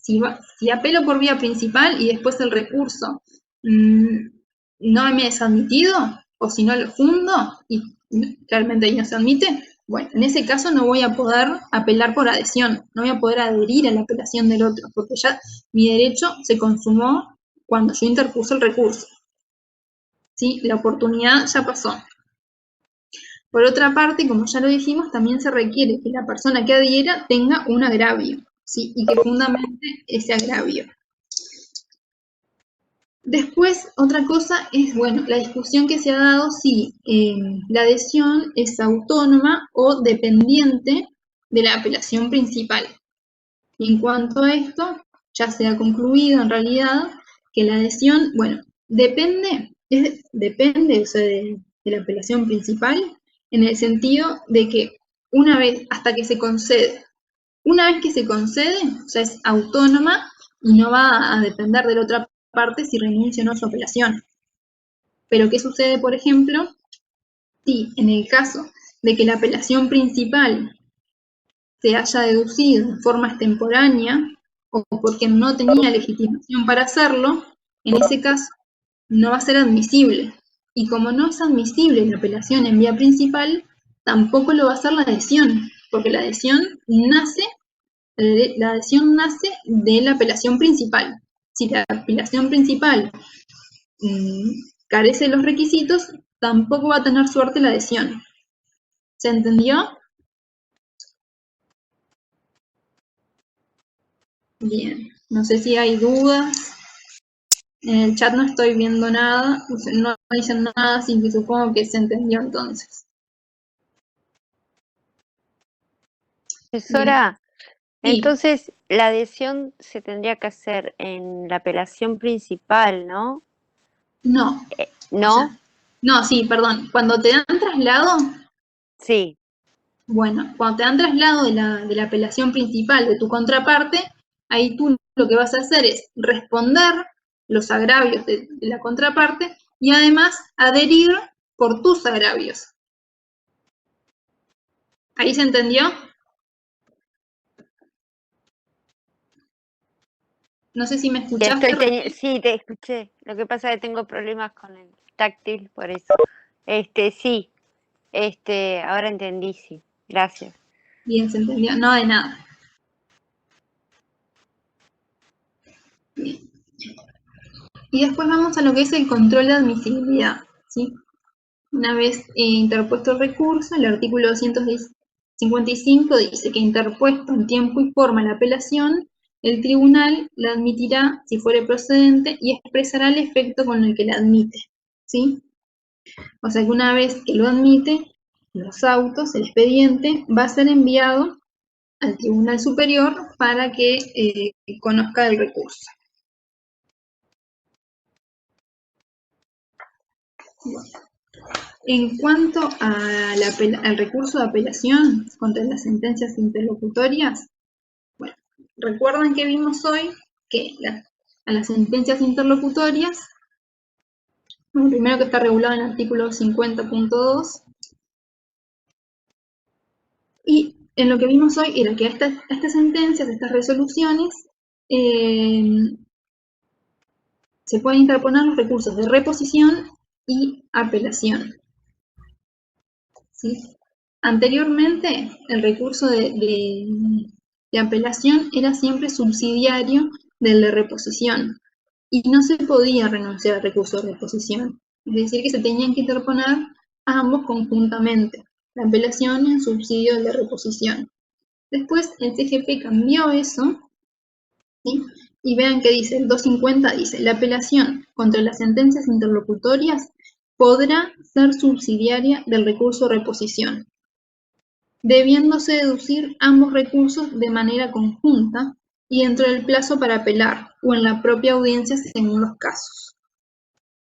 si apelo por vía principal y después el recurso no me es admitido, o si no lo fundo y realmente ahí no se admite, bueno, en ese caso no voy a poder apelar por adhesión, no voy a poder adherir a la apelación del otro, porque ya mi derecho se consumó cuando yo interpuse el recurso, ¿sí? La oportunidad ya pasó. Por otra parte, como ya lo dijimos, también se requiere que la persona que adhiera tenga un agravio, ¿sí? Y que fundamente ese agravio. Después, otra cosa es, bueno, la discusión que se ha dado si la adhesión es autónoma o dependiente de la apelación principal. Y en cuanto a esto, ya se ha concluido en realidad que la adhesión, bueno, depende o sea, de la apelación principal, en el sentido de que una vez que se concede, o sea, es autónoma y no va a depender de la otra parte si renuncia o no a su apelación. Pero ¿qué sucede, por ejemplo, si en el caso de que la apelación principal se haya deducido en forma extemporánea o porque no tenía legitimación para hacerlo? En ese caso no va a ser admisible. Y como no es admisible la apelación en vía principal, tampoco lo va a hacer la adhesión, porque la adhesión nace de la apelación principal. Si la apelación principal carece de los requisitos, tampoco va a tener suerte la adhesión. ¿Se entendió? Bien, no sé si hay dudas. En el chat no estoy viendo nada, no dicen nada, así que supongo que se entendió entonces. Profesora, Sí. entonces la adhesión se tendría que hacer en la apelación principal, ¿no? No. ¿No? O sea, no, sí, perdón. Cuando te dan traslado, Sí. bueno, cuando te dan traslado de la apelación principal de tu contraparte, ahí tú lo que vas a hacer es responder los agravios de la contraparte y además adherir por tus agravios. ¿Ahí se entendió? No sé si me escuchaste. Sí, te escuché. Lo que pasa es que tengo problemas con el táctil, por eso. Sí. Ahora entendí, sí. Gracias. Bien, se entendió. No, de nada. Bien. Y después vamos a lo que es el control de admisibilidad, ¿sí? Una vez interpuesto el recurso, el artículo 255 dice que interpuesto en tiempo y forma la apelación, el tribunal la admitirá si fuere procedente y expresará el efecto con el que la admite, ¿sí? O sea que una vez que lo admite, los autos, el expediente, va a ser enviado al Tribunal Superior para que conozca el recurso. Bueno. En cuanto al recurso de apelación contra las sentencias interlocutorias, bueno, recuerdan que vimos hoy que a las sentencias interlocutorias, bueno, primero que está regulado en el artículo 50.2, y en lo que vimos hoy era que a estas sentencias, a estas resoluciones, se pueden interponer los recursos de reposición y apelación. ¿Sí? Anteriormente, el recurso de apelación era siempre subsidiario del de reposición y no se podía renunciar al recurso de reposición. Es decir, que se tenían que interponer ambos conjuntamente, la apelación y el subsidio del de reposición. Después el TGP cambió eso, ¿sí? Y vean que dice, el 250 dice, la apelación contra las sentencias interlocutorias podrá ser subsidiaria del recurso de reposición, debiéndose deducir ambos recursos de manera conjunta y dentro del plazo para apelar o en la propia audiencia según los casos.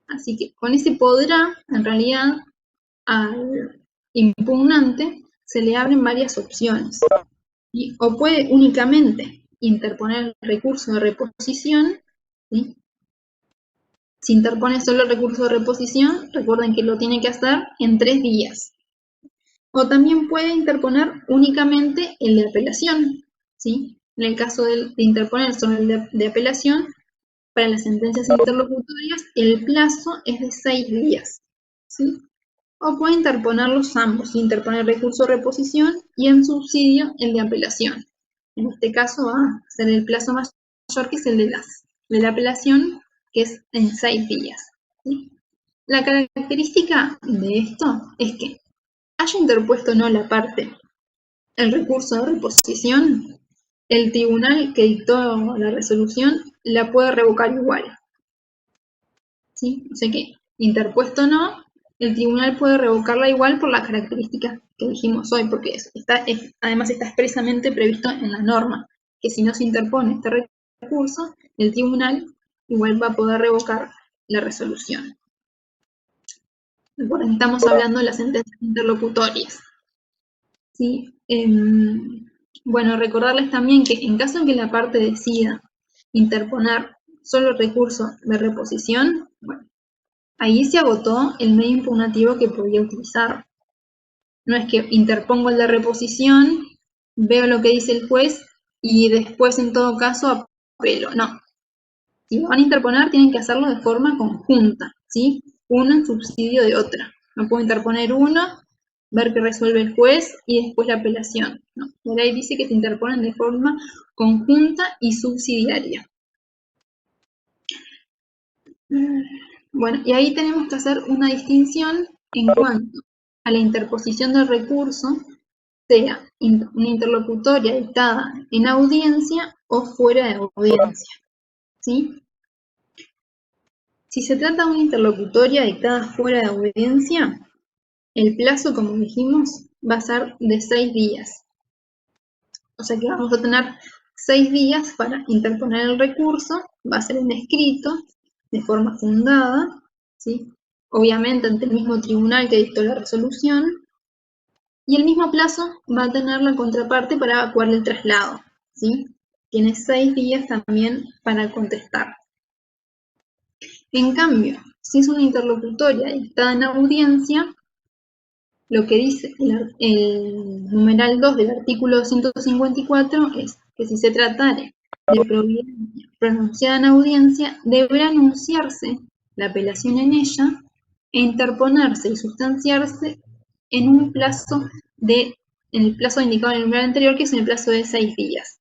Así que con ese podrá, en realidad, al impugnante se le abren varias opciones. ¿Sí? O puede únicamente interponer el recurso de reposición, ¿sí? Si interpone solo el recurso de reposición, recuerden que lo tiene que hacer en 3 días. O también puede interponer únicamente el de apelación, ¿sí? En el caso de interponer solo el de apelación, para las sentencias interlocutorias, el plazo es de 6 días, ¿sí? O puede interponerlos ambos, interponer el recurso de reposición y en subsidio el de apelación. En este caso va a ser el plazo mayor, que es el de la apelación, que es en 6 días, ¿sí? La característica de esto es que haya interpuesto o no la parte el recurso de reposición, el tribunal que dictó la resolución la puede revocar igual, ¿sí? O sea que, interpuesto o no, el tribunal puede revocarla igual por las características que dijimos hoy, porque además está expresamente previsto en la norma, que si no se interpone este recurso, el tribunal igual va a poder revocar la resolución. Recuerden, estamos hablando de las sentencias interlocutorias, ¿sí? Bueno, recordarles también que en caso en que la parte decida interponer solo el recurso de reposición, bueno, ahí se agotó el medio impugnativo que podía utilizar. No es que interpongo el de reposición, veo lo que dice el juez y después en todo caso apelo. No. Si lo van a interponer, tienen que hacerlo de forma conjunta, ¿sí? Uno en subsidio de otra. No puedo interponer uno, ver qué resuelve el juez y después la apelación. No. La ley dice que se interponen de forma conjunta y subsidiaria. Bueno, y ahí tenemos que hacer una distinción en cuanto a la interposición del recurso, sea una interlocutoria dictada en audiencia o fuera de audiencia, ¿sí? Si se trata de una interlocutoria dictada fuera de audiencia, el plazo, como dijimos, va a ser de 6 días. O sea que vamos a tener 6 días para interponer el recurso, va a ser en escrito, de forma fundada, ¿sí? Obviamente ante el mismo tribunal que dictó la resolución, y el mismo plazo va a tener la contraparte para evacuar el traslado, ¿sí? Tiene 6 días también para contestar. En cambio, si es una interlocutoria dictada en audiencia, lo que dice el numeral 2 del artículo 254 es que si se tratare de providencia pronunciada en audiencia, deberá anunciarse la apelación en ella e interponerse y sustanciarse en el plazo indicado en el numeral anterior, que es en el plazo de 6 días.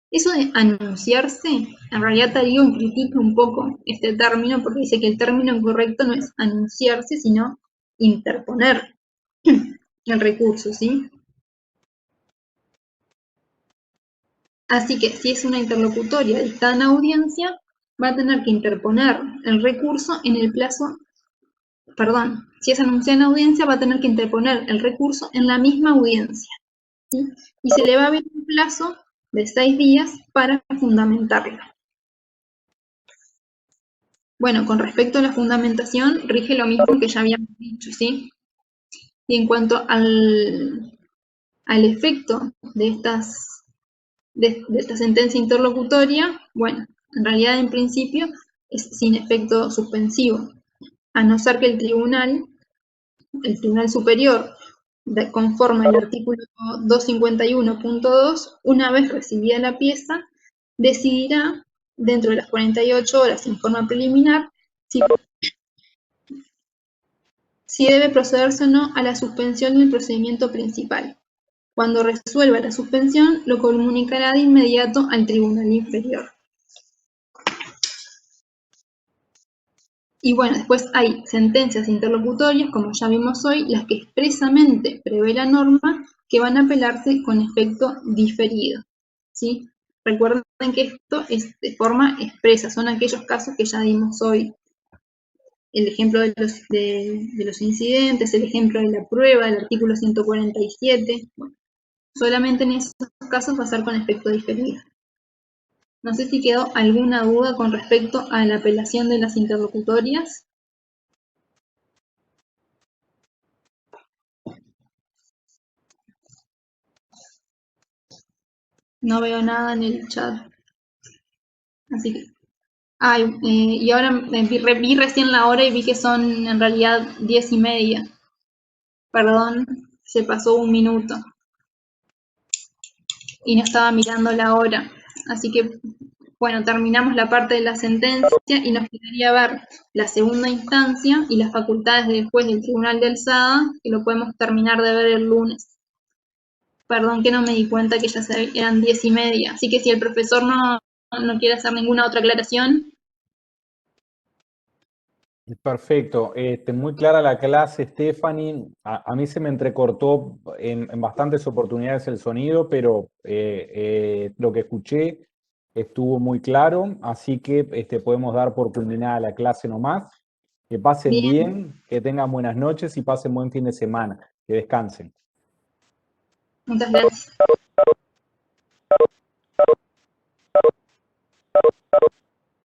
Eso de anunciarse, en realidad Tarío critica un poco este término, porque dice que el término correcto no es anunciarse, sino interponer el recurso, ¿sí? Así que si es una interlocutoria dictada en audiencia, va a tener que interponer el recurso en el plazo, perdón, si es anunciada en audiencia, va a tener que interponer el recurso en la misma audiencia, ¿sí? Y se le va a abrir un plazo de 6 días para fundamentarlo. Bueno, con respecto a la fundamentación, rige lo mismo que ya habíamos dicho, ¿sí? Y en cuanto al efecto de esta sentencia interlocutoria, bueno, en realidad en principio es sin efecto suspensivo, a no ser que el tribunal superior, conforme al artículo 251.2, una vez recibida la pieza, decidirá dentro de las 48 horas en forma preliminar si si debe procederse o no a la suspensión del procedimiento principal. Cuando resuelva la suspensión, lo comunicará de inmediato al tribunal inferior. Y bueno, después hay sentencias interlocutorias, como ya vimos hoy, las que expresamente prevé la norma, que van a apelarse con efecto diferido, ¿sí? Recuerden que esto es de forma expresa, son aquellos casos que ya dimos hoy. El ejemplo de los incidentes, el ejemplo de la prueba, el artículo 147. Bueno, solamente en esos casos va a ser con efecto diferido. No sé si quedó alguna duda con respecto a la apelación de las interlocutorias. No veo nada en el chat. Así que. Y ahora vi recién la hora y vi que son en realidad 10:30. Perdón, se pasó 1 minuto. Y no estaba mirando la hora. Así que, bueno, terminamos la parte de la sentencia y nos quedaría ver la segunda instancia y las facultades del juez del Tribunal de Alzada, que lo podemos terminar de ver el lunes. Perdón que no me di cuenta que ya eran 10:30. Así que si el profesor no quiere hacer ninguna otra aclaración. Perfecto. Muy clara la clase, Stephanie. A mí se me entrecortó en bastantes oportunidades el sonido, pero lo que escuché estuvo muy claro, así que podemos dar por culminada la clase nomás. Que pasen bien, que tengan buenas noches y pasen buen fin de semana. Que descansen. Muchas gracias.